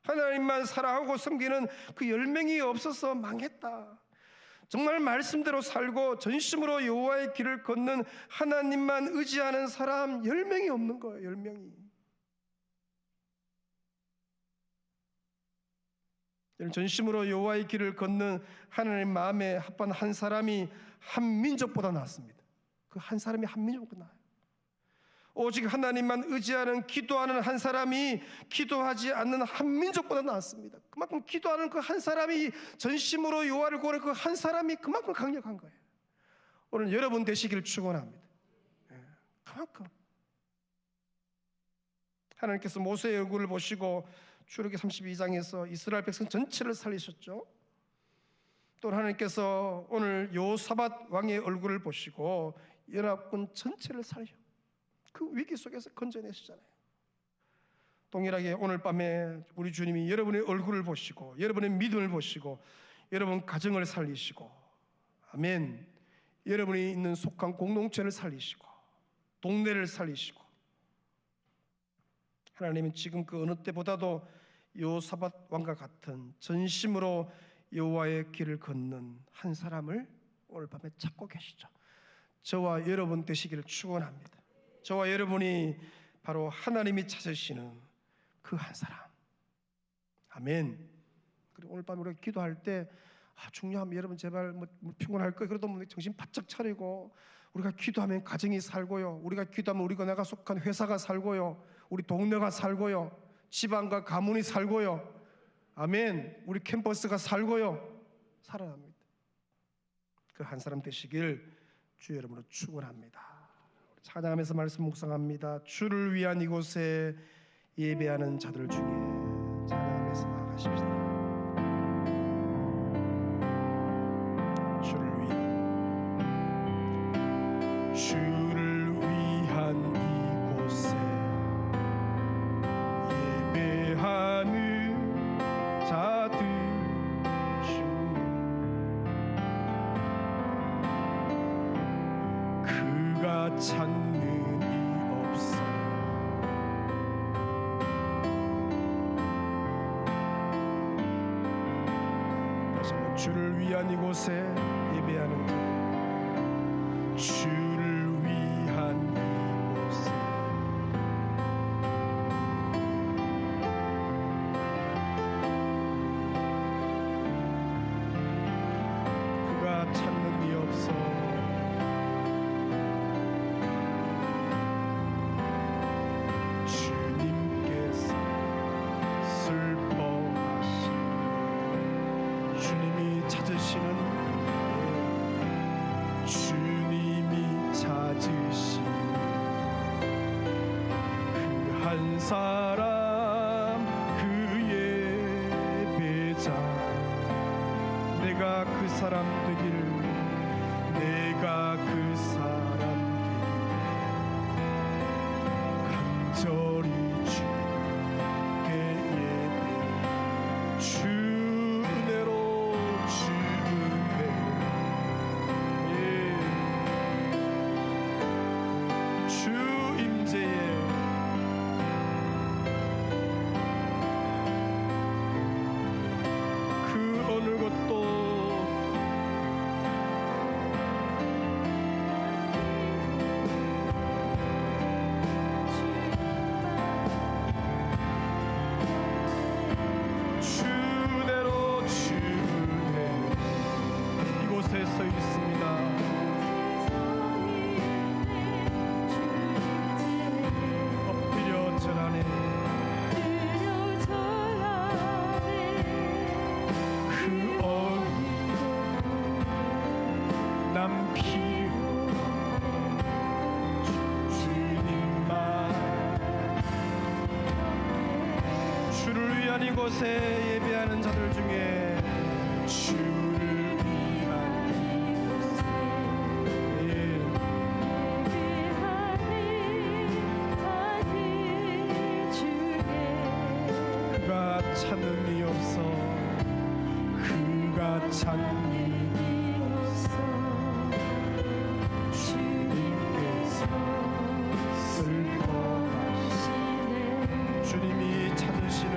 하나님만 사랑하고 섬기는 그 10명이 없어서 망했다. 정말 말씀대로 살고 전심으로 여호와의 길을 걷는 하나님만 의지하는 사람 10명이 없는 거예요. 10명이. 전심으로 여호와의 길을 걷는 하나님 마음에 합한 한 사람이 한 민족보다 낫습니다. 그 한 사람이 한 민족보다 나아요. 오직 하나님만 의지하는 기도하는 한 사람이 기도하지 않는 한 민족보다 낫습니다. 그만큼 기도하는 그 한 사람이 전심으로 여호와를 구하는 그 한 사람이 그만큼 강력한 거예요. 오늘 여러분 되시기를 축원합니다. 그만큼 하나님께서 모세의 얼굴을 보시고 출애굽기 32장에서 이스라엘 백성 전체를 살리셨죠. 또 하나님께서 오늘 여호사밧 왕의 얼굴을 보시고 연합군 전체를 살리셨. 그 위기 속에서 건져내시잖아요. 동일하게 오늘 밤에 우리 주님이 여러분의 얼굴을 보시고 여러분의 믿음을 보시고 여러분 가정을 살리시고, 아멘, 여러분이 있는 속한 공동체를 살리시고 동네를 살리시고, 하나님은 지금 그 어느 때보다도 여호사밧 왕과 같은 전심으로 여호와의 길을 걷는 한 사람을 오늘 밤에 찾고 계시죠. 저와 여러분 되시기를 축원합니다. 저와 여러분이 바로 하나님이 찾으시는 그 한 사람. 아멘. 그리고 오늘 밤에 우리가 기도할 때 중요하면 여러분 제발 뭐 피곤할 거예요. 그래도 정신 바짝 차리고 우리가 기도하면 가정이 살고요. 우리가 기도하면 우리가 내가 속한 회사가 살고요. 우리 동네가 살고요. 지방과 가문이 살고요. 아멘. 우리 캠퍼스가 살고요. 살아납니다. 그 한 사람 되시길 주 여러분으로 축원합니다. 찬양하면서 말씀 묵상합니다. 주를 위한 이곳에 예배하는 자들 중에 찬양하면서 나아가십시다. 주를 위한 이곳에 예배하는 자들 중에 그가 찾는 이 없어. 다시 한번 주를 위한 이곳에 예배하는 자, 주를 위한 이곳에 그가 찾는 이 없어. 주님께서 슬퍼하시는, 주님이 찾으시는, 주님이 찾으시는 그 한 사람, 그 예배자. 내가 그 사람 되기를, 내가 그 사람 되기를 간절히 주께 예배, 주 은혜로 주 은혜, 주 임재에 그 어느 것도 주 은혜로 주 은혜. 이곳에 서 있습니다. 엎드려 절하네. 그 어느 남 필요 주님만. 주를 위한 이곳에 예배하는 자들 중에 주를 위한 이곳에 그가 찾는 이 없어. 그가 찾는 이 없어. 주님께서 슬퍼하시네. 주님이 찾으시는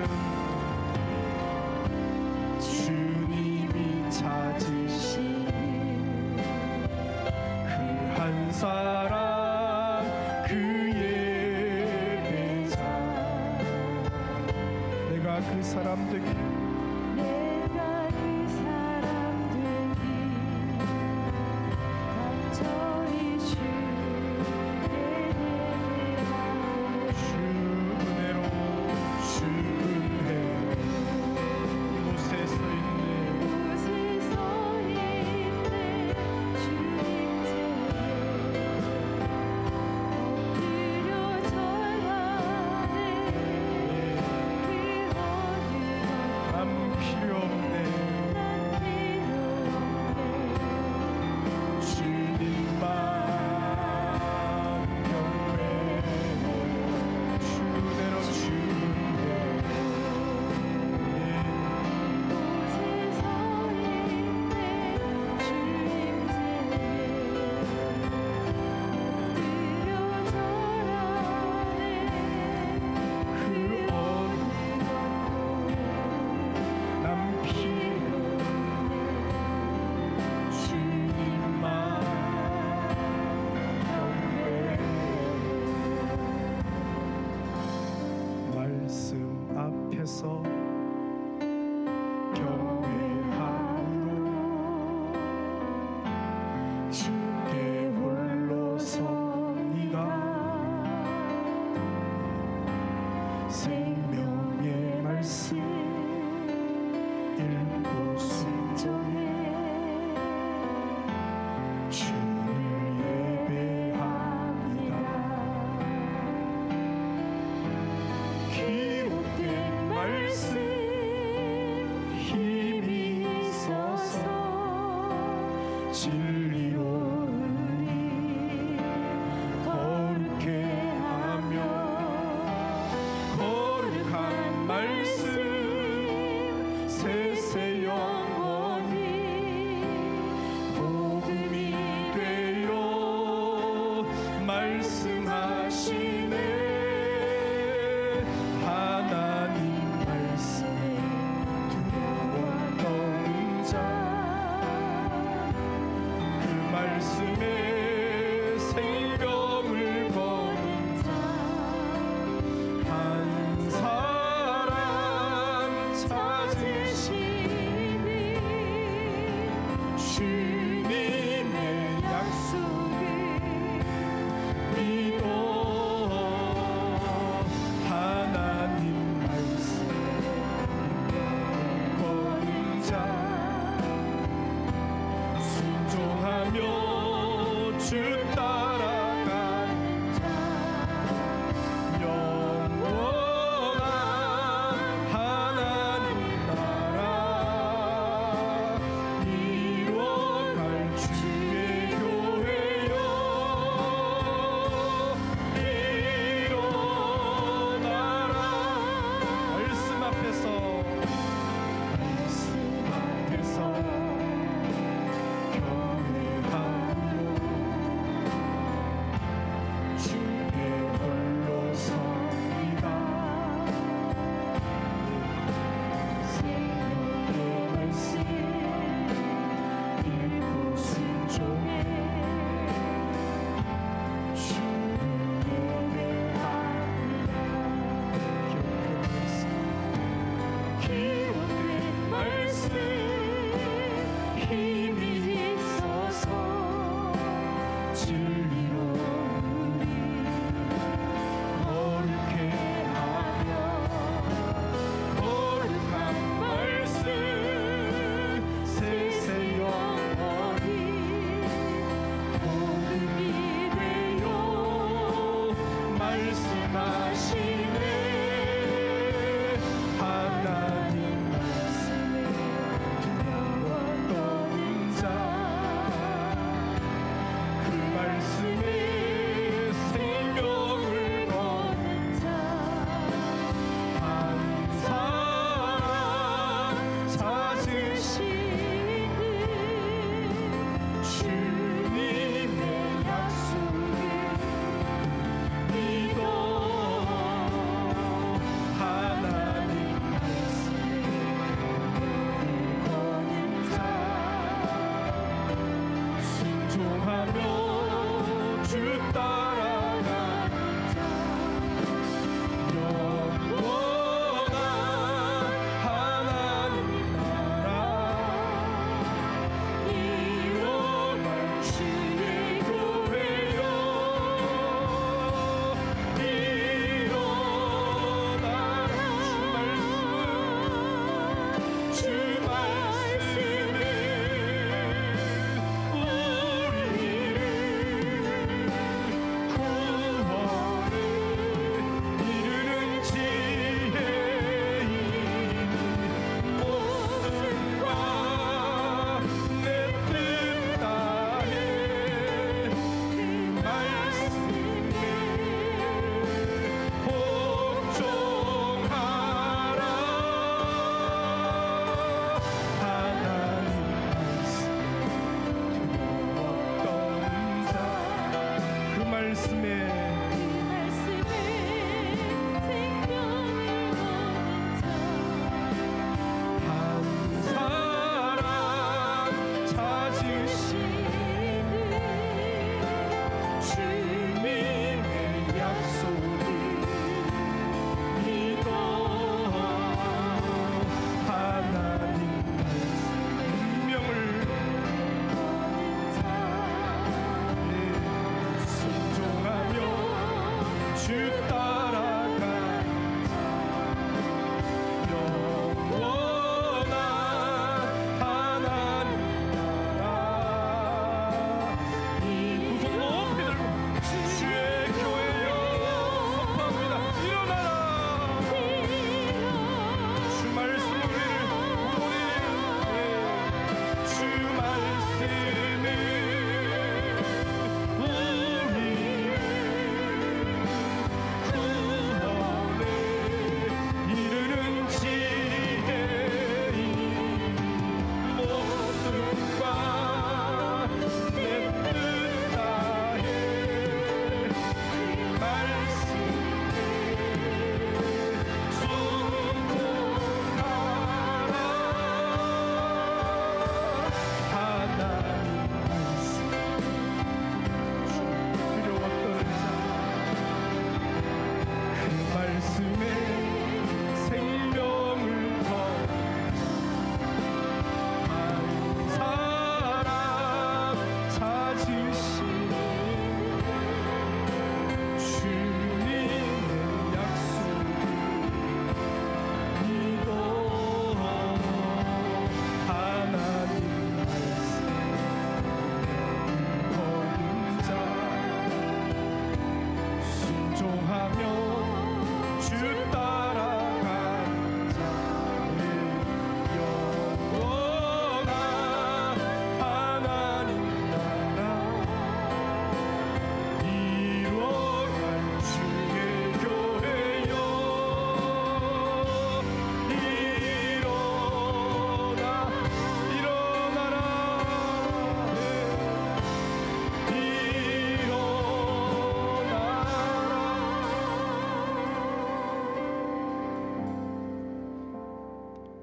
말씀에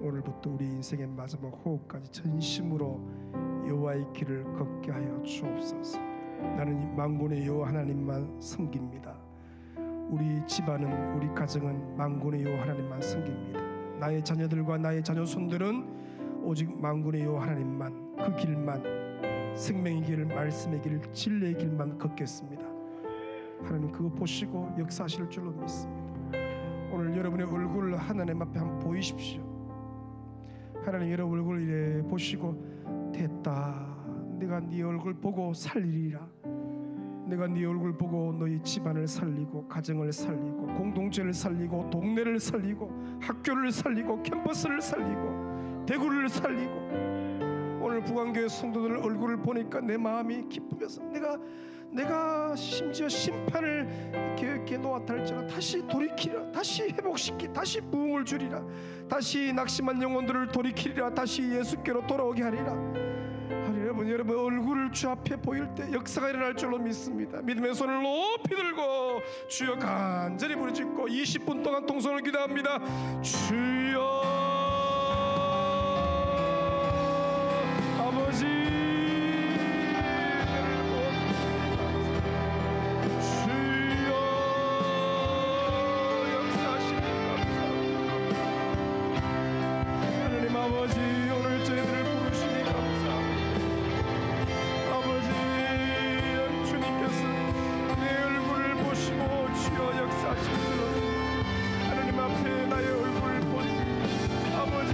오늘부터 우리 인생의 마지막 호흡까지 전심으로 여호와의 길을 걷게 하여 주옵소서. 나는 이 만군의 여호와 하나님만 섬깁니다. 우리 집안은, 우리 가정은 만군의 여호와 하나님만 섬깁니다. 나의 자녀들과 나의 자녀손들은 오직 만군의 여호와 하나님만, 그 길만, 생명의 길, 말씀의 길, 진리의 길만 걷겠습니다. 하나님 그거 보시고 역사하실 줄로 믿습니다. 오늘 여러분의 얼굴을 하나님 앞에 한번 보이십시오. 하나님 여러분 얼굴 이래 보시고, 됐다, 내가 네 얼굴 보고 살리리라. 내가 네 얼굴 보고 너희 집안을 살리고, 가정을 살리고, 공동체를 살리고, 동네를 살리고, 학교를 살리고, 캠퍼스를 살리고, 대구를 살리고. 오늘 부강교회 성도들 얼굴을 보니까 내 마음이 기쁘면서 내가 심지어 심판을 계획해 놓았다 할지라 다시 돌이키리라, 다시 회복시키, 다시 부흥을 주리라, 다시 낙심한 영혼들을 돌이키리라, 다시 예수께로 돌아오게 하리라. 여러분 얼굴을 주 앞에 보일 때 역사가 일어날 줄로 믿습니다. 믿음의 손을 높이 들고 주여 간절히 부르짖고 20분 동안 통성을 기도합니다. 주여 아버지, 아버지 오늘 저희들을 부르시니 감사합니다. 아버지 주님께서 내 얼굴을 보시고 주여 역사하실 줄은 하나님 앞에 나의 얼굴을 보니 아버지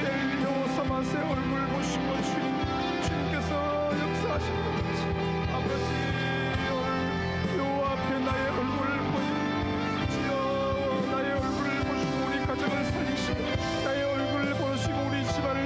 엘리오 사마스의 얼굴을 보시고 주님께서 역사하실 것 같이 아버지 오늘 요 앞에 나의 얼굴을 보니 주여 나의 얼굴을 보시고 우리 가정을 살리시고 나의 얼굴을 보시고 우리 집안을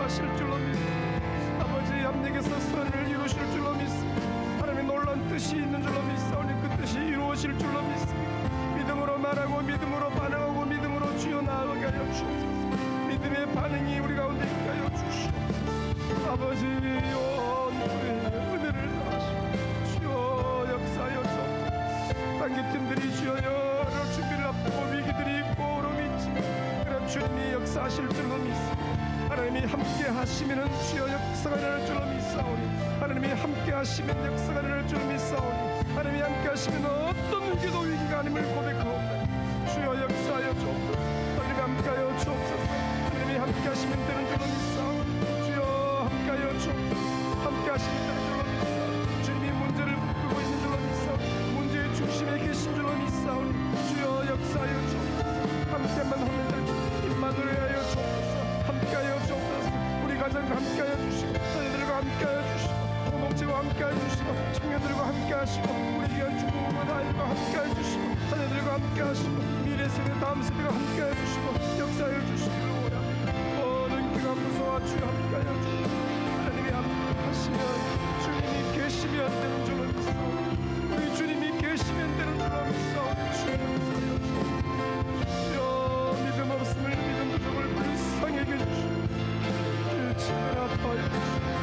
역사하실 줄로 믿습니다. 아버지 함께서 선을 이루실 줄로 믿습니다. 하나님의 놀라운 뜻이 있는 줄로 믿사오니 그 뜻이 이루어질 줄로 믿습니다. 믿음으로 말하고 믿음으로 반응하고 믿음으로 주여 나아가게 하여 주옵소서. 믿음의 반응이 우리 가운데 있게 하여 주시옵소서. 아버지여 은혜를 더하시고 주여 역사하여 주옵소서. 단기팀들이 주여 여러 준비를 앞두고 위기들이 있고 어려움이 있지만 그럼 주님이 역사하실 줄로 믿습니다. 하나님이 함께 하시면 주여 역사가 일어날 줄로 믿사오니 하나님이 함께 하시면 역사가 일어날 줄로 믿사오니 하나님이 함께 하시면 어떤 위기도 위기가 아님을 고백하옵나니 주여 역사하여 주옵소서. 하나님이 함께하여 주옵소서. 하나님이 함께 하시면 되는 줄로 믿사오니 주여 함께하여 주옵소서. 함께 하시면 되는 줄로 믿사오니 주님이 문제를 풀고 있는 줄로 믿사오니 문제의 중심에 계신 줄로 믿사오니 주여 역사하여 주옵소서. 함께만 하면 될 입만으로 하여 주옵소서. 함께하여 주옵소서. 우리 가정과 함께하여 주시고 자녀들과 함께하여 주시고 공동체와 함께하여 주시고 청년들과 함께하시고 우리 귀한 중국과 아이들과 함께하여 주시고 자녀들과 함께하시고 미래 세대 다음 세대가 함께하여 주시고 역사하여 주시기를 원합니다. 모든 귀가 무서워 주여 함께하여 주시고 하나님이 함께하시면 주님이 계시면 되는 줄로 믿사오니 우리 주님이 계시면 되는 줄로 믿사오니 주여 역사하여 주시고 믿음 없음을 믿음 부족을 불쌍하게 해주시고 일치를 아파하여 주시고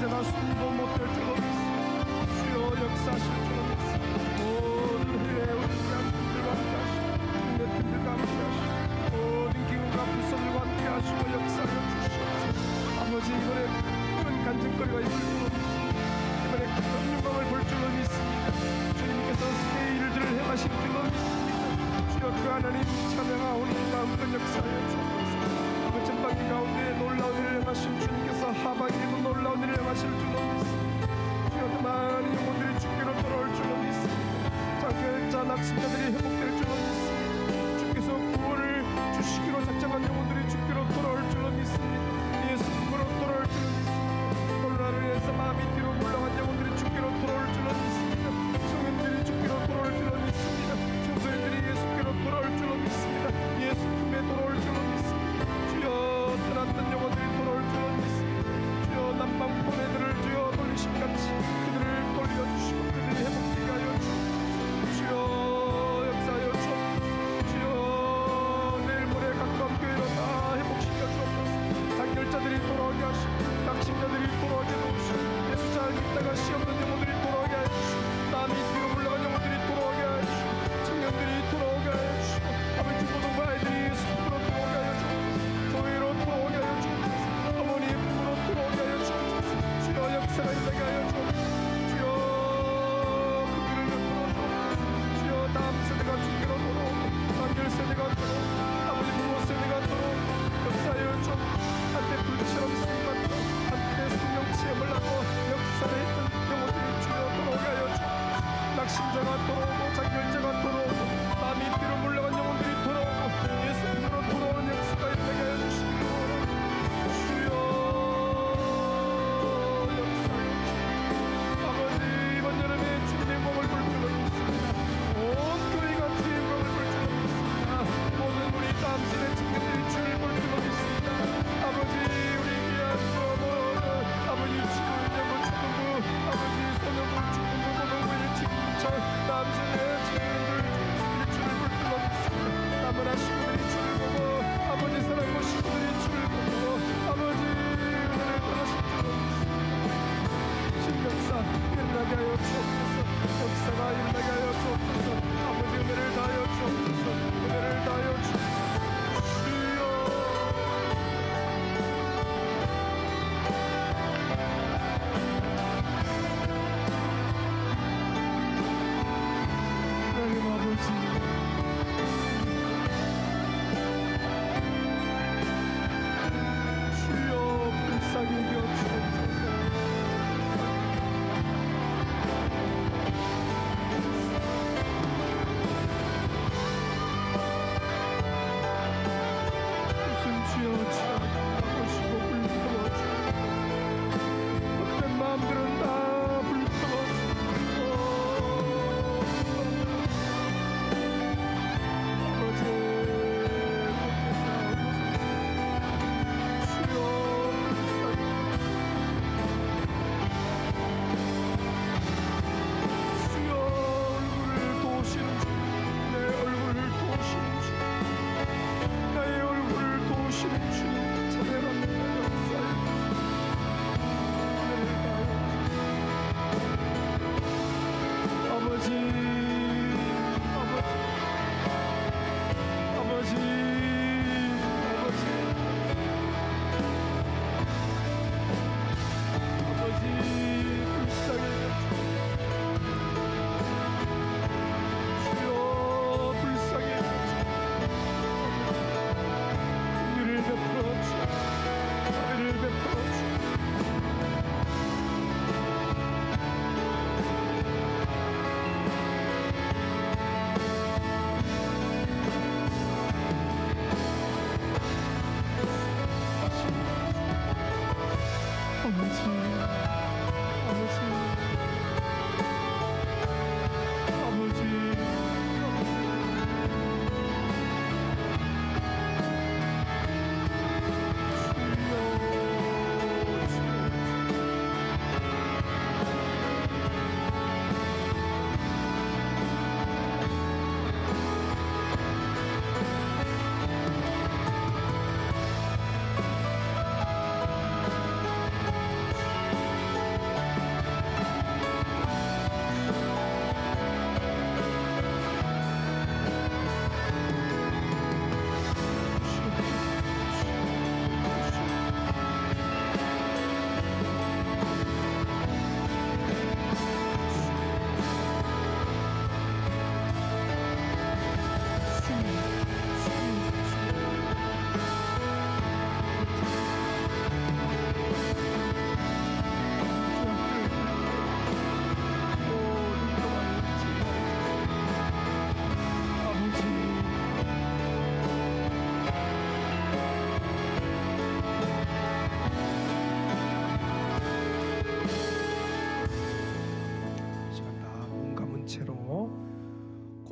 언제나 숨도 못될 줄로 믿습니다. 주여 역사하실 줄로 믿습니다. 모든 해외 우리 양들과 함께하시고 내 뜻들과 함께하시고 모든 기후가 부서들과 함께하시고 역사하여 주시옵소서. 아버지 이번에 큰 간증거리가 있을 줄로 믿습니다. 이번에 큰 영광을 볼 줄로 믿습니다. 주님께서 새 일들을 행하실 줄로 믿습니다. 주여 그 하나님 찬양하오니 마음껏 역사하여 주옵소서. 아버지 전방위 가운데 놀라운 일을 행하신 주님께서 하방에도 놀라운 일을 행하실 줄로 믿습니다. 떠난 낙심자들이 회복될 줄로 믿습니다. 주께서 구원을 주시기로 작정한 영혼들이 주께로 돌아올 줄로 믿습니다. 예수 그로 돌아올 줄로 믿습니다. 코로나로 인해서 마음이 뒤로 물러간 영혼들이 주께로 돌아올 줄로 믿습니다. 성인들이 주께로 돌아올 줄로 믿습니다. 청소년들이 예수께로 돌아올 줄로 믿습니다. 예수 품에 돌아올 줄로 믿습니다. 주여 떠났던 영혼들이 돌아올 줄로 믿습니다. 주여 남방포네들을 주여 돌리심같이 그들을 돌려주시고 그들이 회복되게 하여 주옵소서. 주여 역사하여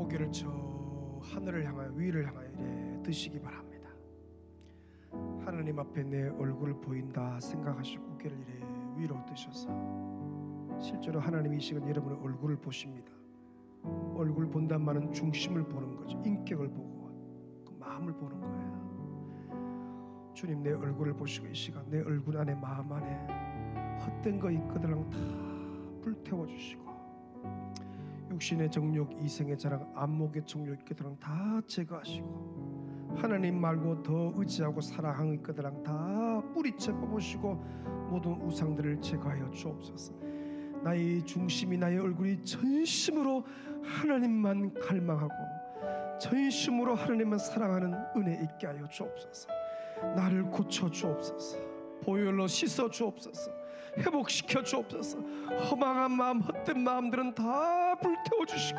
고개를 저 하늘을 향하여 위를 향하여 이래 드시기 바랍니다. 하나님 앞에 내 얼굴을 보인다 생각하시고 고개를 이래 위로 드셔서 실제로 하나님이 이 시간 여러분의 얼굴을 보십니다. 얼굴 본단 말은 중심을 보는 거죠. 인격을 보고 그 마음을 보는 거예요. 주님, 내 얼굴을 보시고 이 시간 내 얼굴 안에 마음 안에 헛된 거 있거든 다 불태워 주시고, 육신의 정욕, 이생의 자랑, 안목의 정욕 있거든 다 제거하시고, 하나님 말고 더 의지하고 사랑하는 있거든 다 뿌리째 뽑으시고 모든 우상들을 제거하여 주옵소서. 나의 중심이, 나의 얼굴이 전심으로 하나님만 갈망하고 전심으로 하나님만 사랑하는 은혜 있게 하여 주옵소서. 나를 고쳐 주옵소서. 보혈로 씻어 주옵소서. 회복시켜 주옵소서. 허망한 마음, 헛된 마음들은 다 불태워 주시고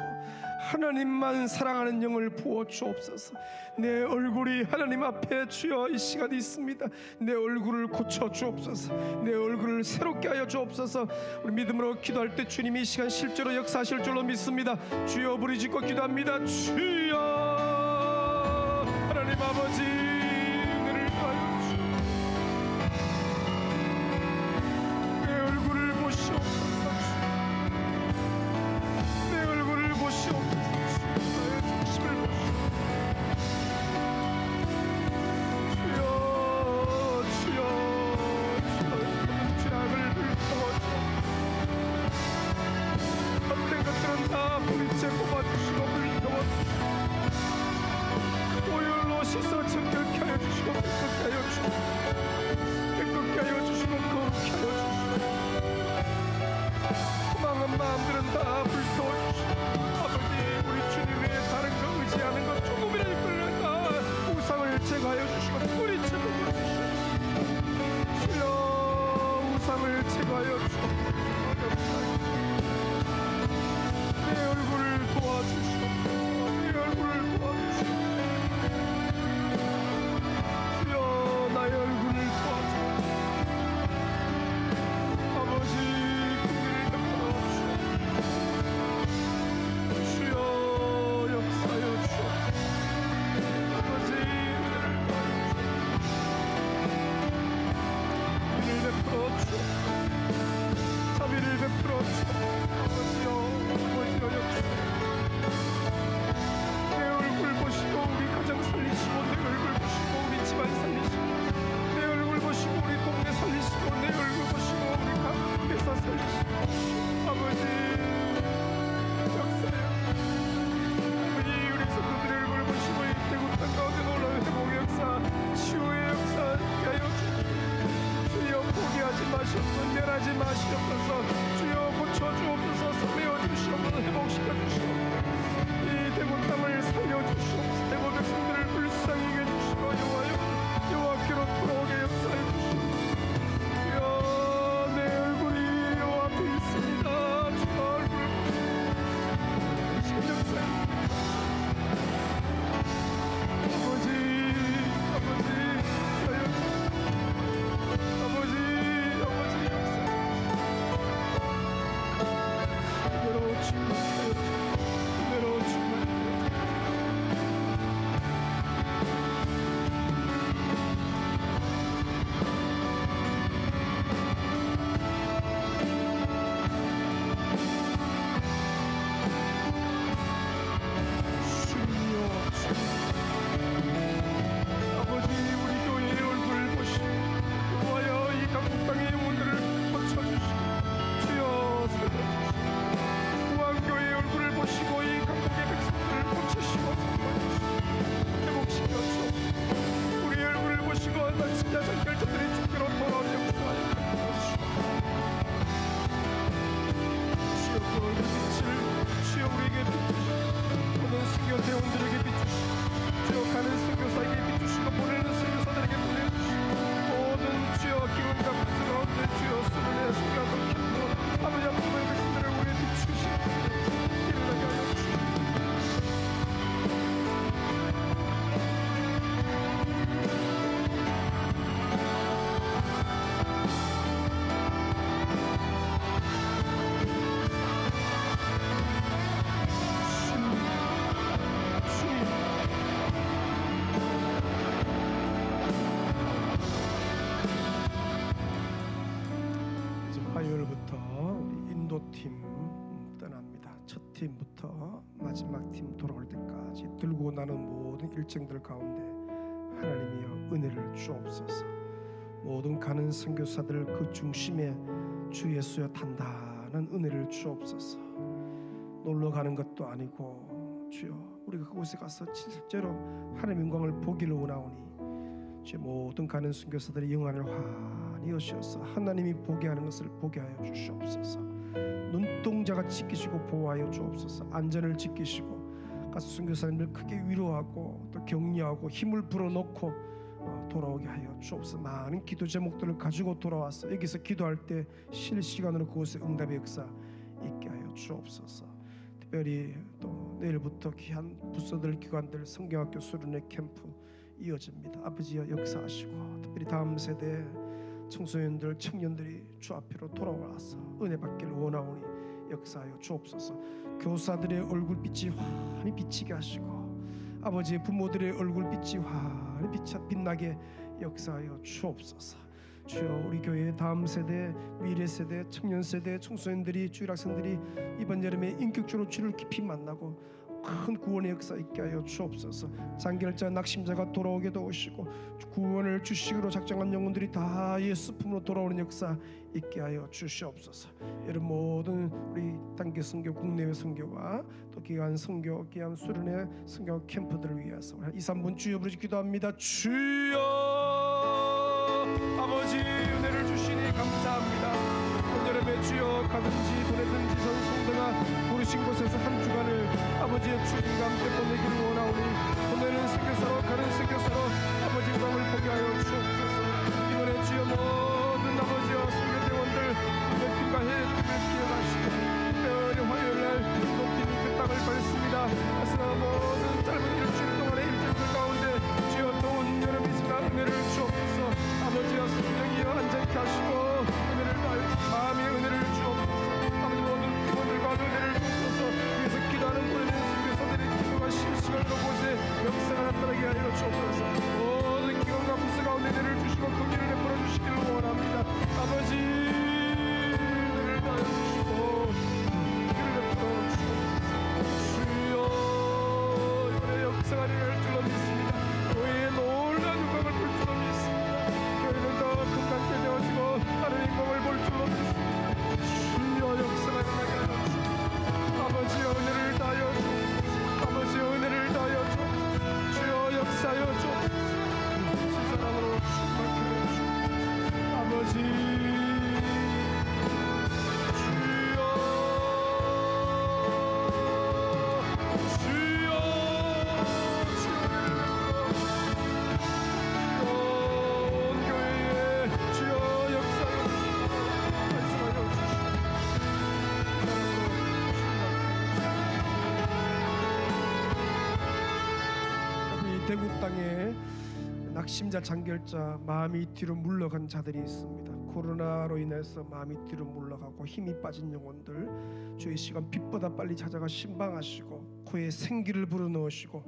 하나님만 사랑하는 영을 부어 주옵소서. 내 얼굴이 하나님 앞에 주여 이 시간이 있습니다. 내 얼굴을 고쳐 주옵소서. 내 얼굴을 새롭게 하여 주옵소서. 우리 믿음으로 기도할 때 주님이 이 시간 실제로 역사하실 줄로 믿습니다. 주여 부르짖고 기도합니다. 주여 하나님 아버지, 팀 떠납니다. 첫 팀부터 마지막 팀 돌아올 때까지 들고 나는 모든 일정들 가운데 하나님이여 은혜를 주옵소서. 모든 가는 선교사들 그 중심에 주 예수여 단단한 은혜를 주옵소서. 놀러 가는 것도 아니고 주여 우리가 그곳에 가서 실제로 하나님의 영광을 보기를 원하오니 주여 모든 가는 선교사들의 영안을 환히 여시옵소서. 하나님이 보게 하는 것을 보게 하여 주시옵소서. 눈동자가 지키시고 보호하여 주옵소서. 안전을 지키시고 가서 선교사님들 크게 위로하고 또 격려하고 힘을 불어넣고 돌아오게 하여 주옵소서. 많은 기도 제목들을 가지고 돌아와서 여기서 기도할 때 실시간으로 그곳에 응답의 역사 있게 하여 주옵소서. 특별히 또 내일부터 귀한 부서들 기관들 성경학교 수련회 캠프 이어집니다. 아버지여 역사하시고 특별히 다음 세대 청소년들 청년들이 주 앞으로 돌아와서 은혜 받기를 원하오니 역사하여 주옵소서. 교사들의 얼굴빛이 환히 비치게 하시고 아버지의 부모들의 얼굴빛이 환히 빛나게 역사하여 주옵소서. 주여 우리 교회의 다음 세대, 미래 세대, 청년 세대, 청소년들이 주일 학생들이 이번 여름에 인격적으로 주를 깊이 만나고 큰 구원의 역사 있게 하여 주옵소서. 장결자 낙심자가 돌아오게 도우시고 구원을 주시기로 작정한 영혼들이 다 예수 품으로 돌아오는 역사 있게 하여 주시옵소서. 이런 모든 우리 단기 선교, 국내외 선교와 또 기간 선교, 기간 수련회 선교 캠프들을 위해서 2, 3분 주여 부르시 기도합니다. 주여 아버지 은혜를 주시니 감사합니다. 올 여름에 주여 가든지 보내든지 성도가 부르신 곳에서 한 주간을 아버지의 주님과 함께 보내기를 원하오니 보내는 선교사로 가는 선교사로 아버지 영광을 보게 하여 주옵소서. 이번에 주여 모든 아버지와 선교대원들 팀과 해팀을 기억하시고 특별히 화요일날 팀이 그 땅을 밟습니다. 그래서 모든 짧은 일주일 동안의 일정들 가운데 주여 더운 여름이지만 은혜를 주옵소서. 아버지와 성령이여 안전케 하시고 은혜를 마음의 은혜를 주옵소서. 아버지 모든 부모들과 은혜를 주옵소서. 위에서 기도하는 모든 선교사들의 기도가 실시간으로 곳에 역사가 나타나게 하여 주옵소서. 모든 기관과 부서 가운데 은혜를 주시고 긍휼을 베풀어 주시기를 원합니다. 아버지 은혜를 다해 주시고 긍휼을 베풀어 주옵소서. 주여 이번에 역사가 일어날 줄로 믿습니다. 교회의 놀라운 영광을 볼 줄로 믿습니다. 교회는 더 금강께 되어지고 하나님의 영광을 볼 줄로 믿습니다. 주여 역사가 일어나게 하여 주옵소서. 아버지의 은혜를 다하여 주옵소서. 아버지의 은혜를 다하여 주옵소서. 주여 역사하여 주옵소서. 사랑으로 충만케 하여 주옵소서. 아버지 주여 온 교회에 주여 역사하여 주시고 말씀하여 주시고 이 대구 땅에 낙심자, 장결자, 마음이 뒤로 물러간 자들이 있습니다. 코로나로 인해서 마음이 뒤로 물러가고 힘이 빠진 영혼들 주의 시간 빛보다 빨리 찾아가 신방하시고 코에 생기를 불어넣으시고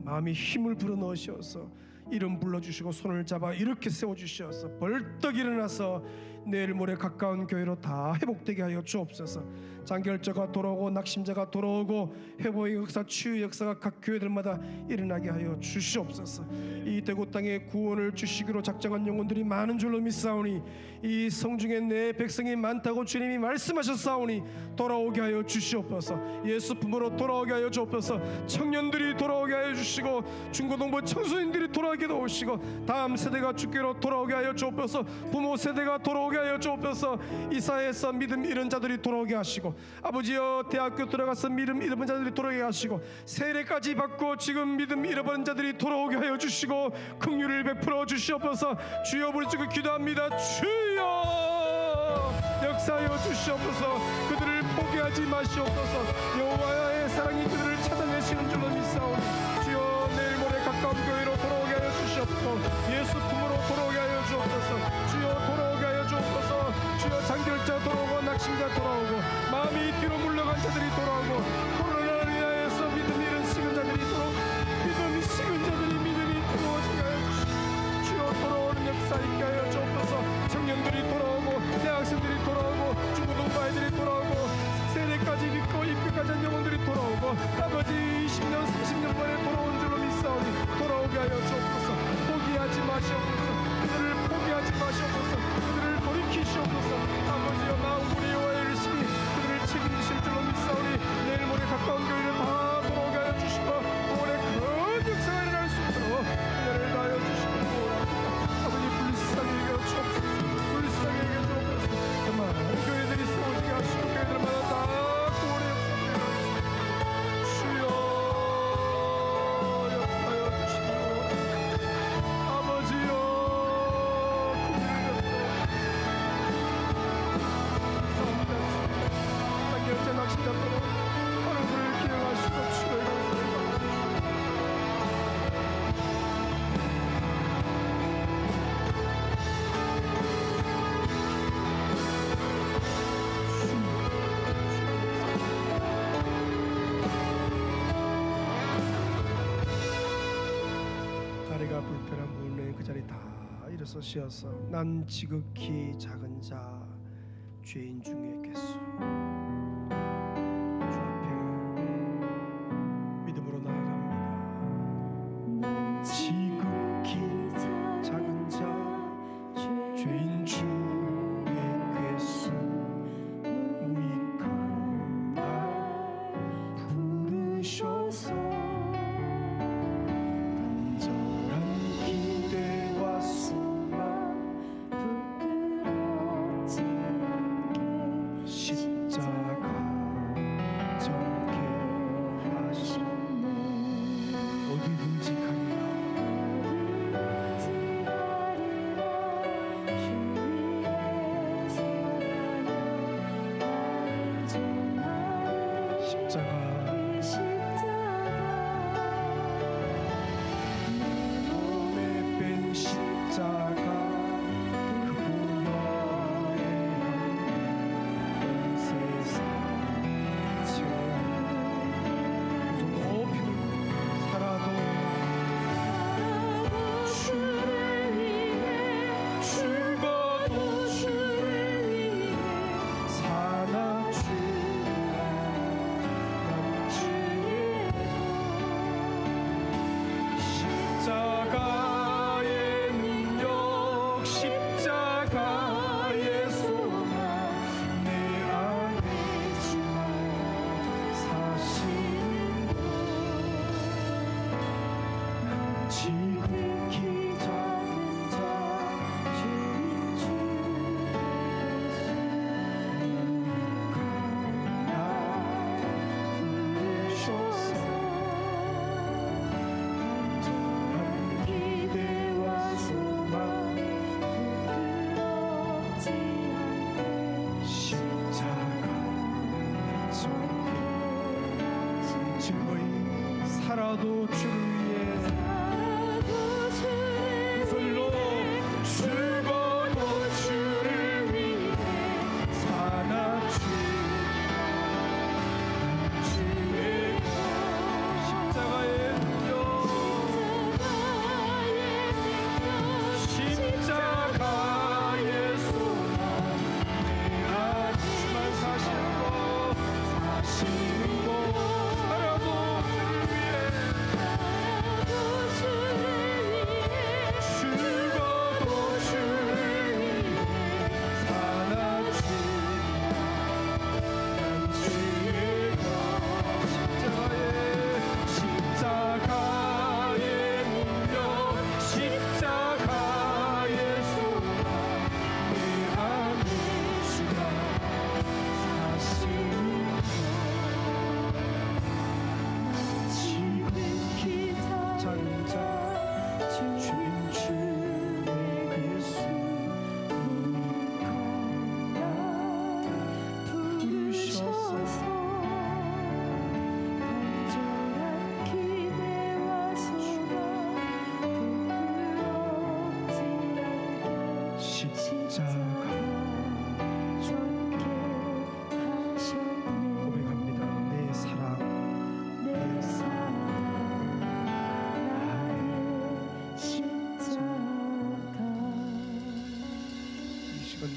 마음이 힘을 불어넣으셔서 이름 불러주시고 손을 잡아 이렇게 세워주셔서 벌떡 일어나서 내일 모레 가까운 교회로 다 회복되게 하여 주옵소서. 장결자가 돌아오고 낙심자가 돌아오고 회복의 역사, 치유의 역사가 각 교회들마다 일어나게 하여 주시옵소서. 이 대구 땅에 구원을 주시기로 작정한 영혼들이 많은 줄로 믿사오니 이 성중에 내 백성이 많다고 주님이 말씀하셨사오니 돌아오게 하여 주시옵소서. 예수 품으로 돌아오게 하여 주옵소서. 청년들이 돌아오게 하여 주시고 중고등부 청소년들이 돌아오게 도우시고 다음 세대가 주께로 돌아오게 하여 주옵소서. 부모 세대가 돌아오게 하여 주옵소서. 이사회에서 믿음 잃은 자들이 돌아오게 하시고 아버지여 대학교 들어가서 믿음 잃어버린 자들이 돌아오게 하시고 세례까지 받고 지금 믿음 잃어버린 자들이 돌아오게 하여 주시고 긍휼을 베풀어 주시옵소서. 주여 부르짖고 기도합니다. 주여 역사하여 주시옵소서. 그들을 포기하지 마시옵소서. 여호와의 사랑이 그들을 찾아내시는 줄로 믿사오니 주여 내일 모레 가까운 교회로 돌아오게 하여 주시옵소서. 예수 품으로 돌아오게 하여 주옵소서. 주여 돌아오게 하여 주옵소서. 주여 장결자 돌아오고 낙심자 돌아오고 마음이 뒤로 물러간 자들이 돌아오고 코로나를 인하여서 믿음 잃은 식은 자들이 돌아오고 믿음이 식은 자들이 믿음이 들어오게 하여 주시옵소서. 주여 돌아오는 역사 있게 하여 주옵소서. 청년들이 돌아오고 대학생들이 돌아오고 중고등부 아이들이 돌아오고 있도록 하나님을 기억하시고 주의 다리가 불편한 분은 그 자리 다 일어서시어서 난 지극히 작은 자 죄인 중에 겠소. 주 앞에 믿음으로 나아갑니다. 난 지극히 작은 자 죄인 중에 겠소. 무익한 날 부르셔서 살아도 주를 위해 그 소리로 죽어도 주를 위해 사나 주의 십자가의 능력 십자가의 소망 내 안에만 사시는 것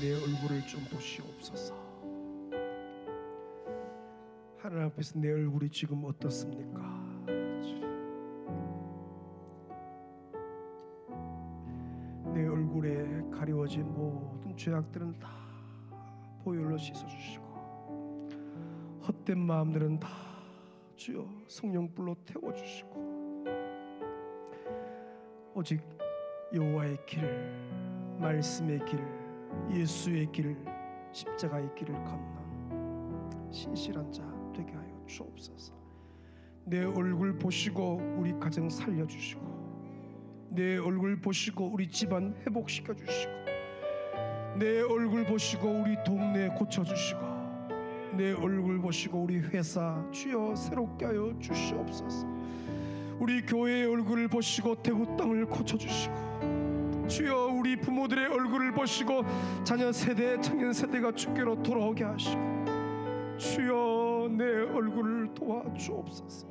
내 얼굴을 좀 보시옵소서. 하나님 앞에서 내 얼굴이 지금 어떻습니까? 내 얼굴에 가려워진 모든 죄악들은 다 보혈로 씻어주시고 헛된 마음들은 다 주여 성령불로 태워주시고 오직 여호와의 길, 말씀의 길, 예수의 길, 십자가의 길을 걷는 신실한 자 되게 하여 주옵소서. 내 얼굴 보시고 우리 가정 살려주시고 내 얼굴 보시고 우리 집안 회복시켜주시고 내 얼굴 보시고 우리 동네 고쳐주시고 내 얼굴 보시고 우리 회사 주여 새롭게 하여 주시옵소서. 우리 교회의 얼굴을 보시고 대구 땅을 고쳐주시고, 주여 우리 부모들의 얼굴을 보시고 자녀 세대 청년 세대가 주께로 돌아오게 하시고, 주여 내 얼굴을 도와주옵소서.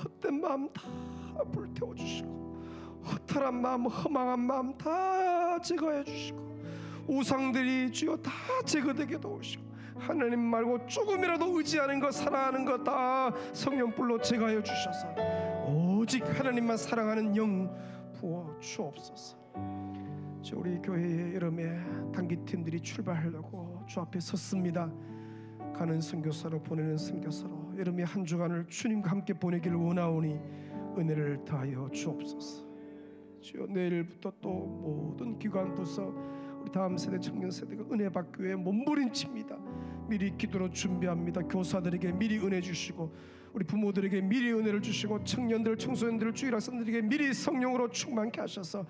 헛된 마음 다 불태워주시고, 허탈한 마음 허망한 마음 다 제거해 주시고, 우상들이 주여 다 제거되게 도우시고, 하나님 말고 조금이라도 의지하는 것 사랑하는 것 다 성령불로 제거하여 주셔서 오직 하나님만 사랑하는 영 부어 주옵소서. 우리 교회의 여름에 단기팀들이 출발하려고 주 앞에 섰습니다. 가는 선교사로 보내는 선교사로 여름의 한 주간을 주님과 함께 보내기를 원하오니 은혜를 다하여 주옵소서. 주여 내일부터 또 모든 기관 부서 우리 다음 세대 청년 세대가 은혜 받기 위해 몸부림칩니다. 미리 기도로 준비합니다. 교사들에게 미리 은혜 주시고, 우리 부모들에게 미리 은혜를 주시고, 청년들 청소년들 주일학생들에게 미리 성령으로 충만케 하셔서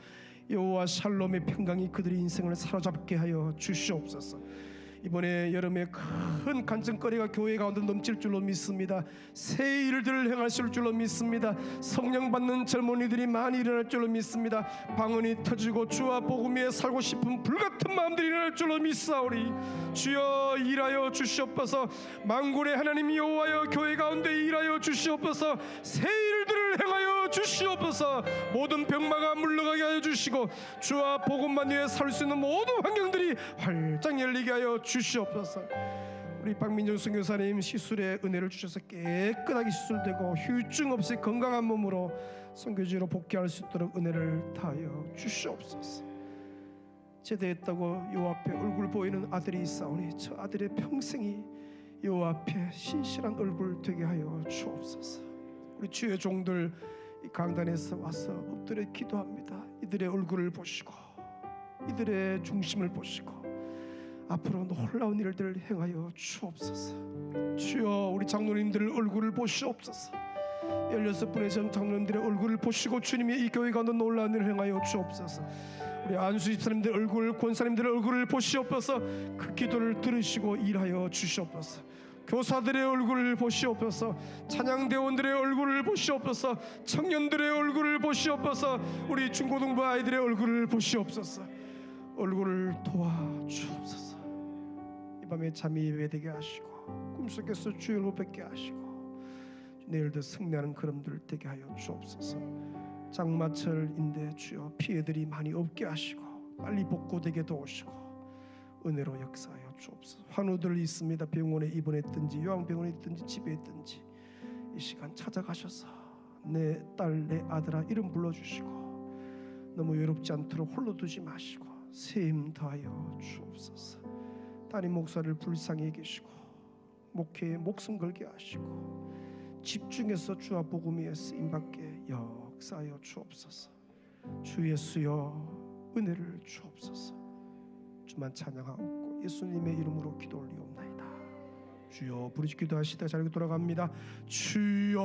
여호와 샬롬의 평강이 그들의 인생을 사로잡게 하여 주시옵소서. 이번에 여름에 큰 간증거리가 교회 가운데 넘칠 줄로 믿습니다. 새 일들을 행하실 줄로 믿습니다. 성령 받는 젊은이들이 많이 일어날 줄로 믿습니다. 방언이 터지고 주와 복음 위에 살고 싶은 불같은 마음들이 일어날 줄로 믿사오리. 주여 일하여 주시옵소서. 만군의 하나님 여호와여 교회 가운데 일하여 주시옵소서. 새 일들을 행하여 주시옵소서. 모든 병마가 물러가게 하여 주시고, 주와 복음만 위에 살 수 있는 모든 환경들이 활짝 열리게 하여 주시옵소서. 우리 박민정 선교사님 시술에 은혜를 주셔서 깨끗하게 시술되고 후유증 없이 건강한 몸으로 선교지로 복귀할 수 있도록 은혜를 다하여 주시옵소서. 제대했다고 요 앞에 얼굴 보이는 아들이 있사오니 저 아들의 평생이 요 앞에 신실한 얼굴 되게 하여 주옵소서. 우리 주의 종들 이 강단에서 와서 엎드려 기도합니다. 이들의 얼굴을 보시고 이들의 중심을 보시고 앞으로 놀라운 일들을 행하여 주옵소서. 주여 우리 장로님들 얼굴을 보시옵소서. 16분의 장로님들의 얼굴을 보시고 주님의 이 교회 가운데 놀라운 일을 행하여 주옵소서. 우리 안수 집사님들 얼굴, 권사님들의 얼굴을 보시옵소서. 그 기도를 들으시고 일하여 주시옵소서. 교사들의 얼굴을 보시옵소서. 찬양대원들의 얼굴을 보시옵소서. 청년들의 얼굴을 보시옵소서. 우리 중고등부 아이들의 얼굴을 보시옵소서. 얼굴을 도와주옵소서. 이 밤에 잠이 예배되게 하시고 꿈속에서 주의 얼굴 뵙게 하시고 내일도 승리하는 걸음들 되게 하여 주옵소서. 장마철인데 주여 피해들이 많이 없게 하시고 빨리 복구되게 도우시고 은혜로 역사하여 주옵소서. 환우들 있습니다. 병원에 입원했든지 요양병원에 있든지 집에 있든지 이 시간 찾아가셔서 내 딸 내 아들아 이름 불러주시고 너무 외롭지 않도록 홀로 두지 마시고 세임 더하여 주옵소서. 따님 목사를 불쌍히 계시고 목회에 목숨 걸게 하시고 집중해서 주와 복음 위에 쓰임받게 역사하여 주옵소서. 주 예수여 은혜를 주옵소서. 주만 찬양하옵고 예수님의 이름으로 기도 올리옵나이다. 주여 부르짖 기도하시다 자리로 돌아갑니다. 주여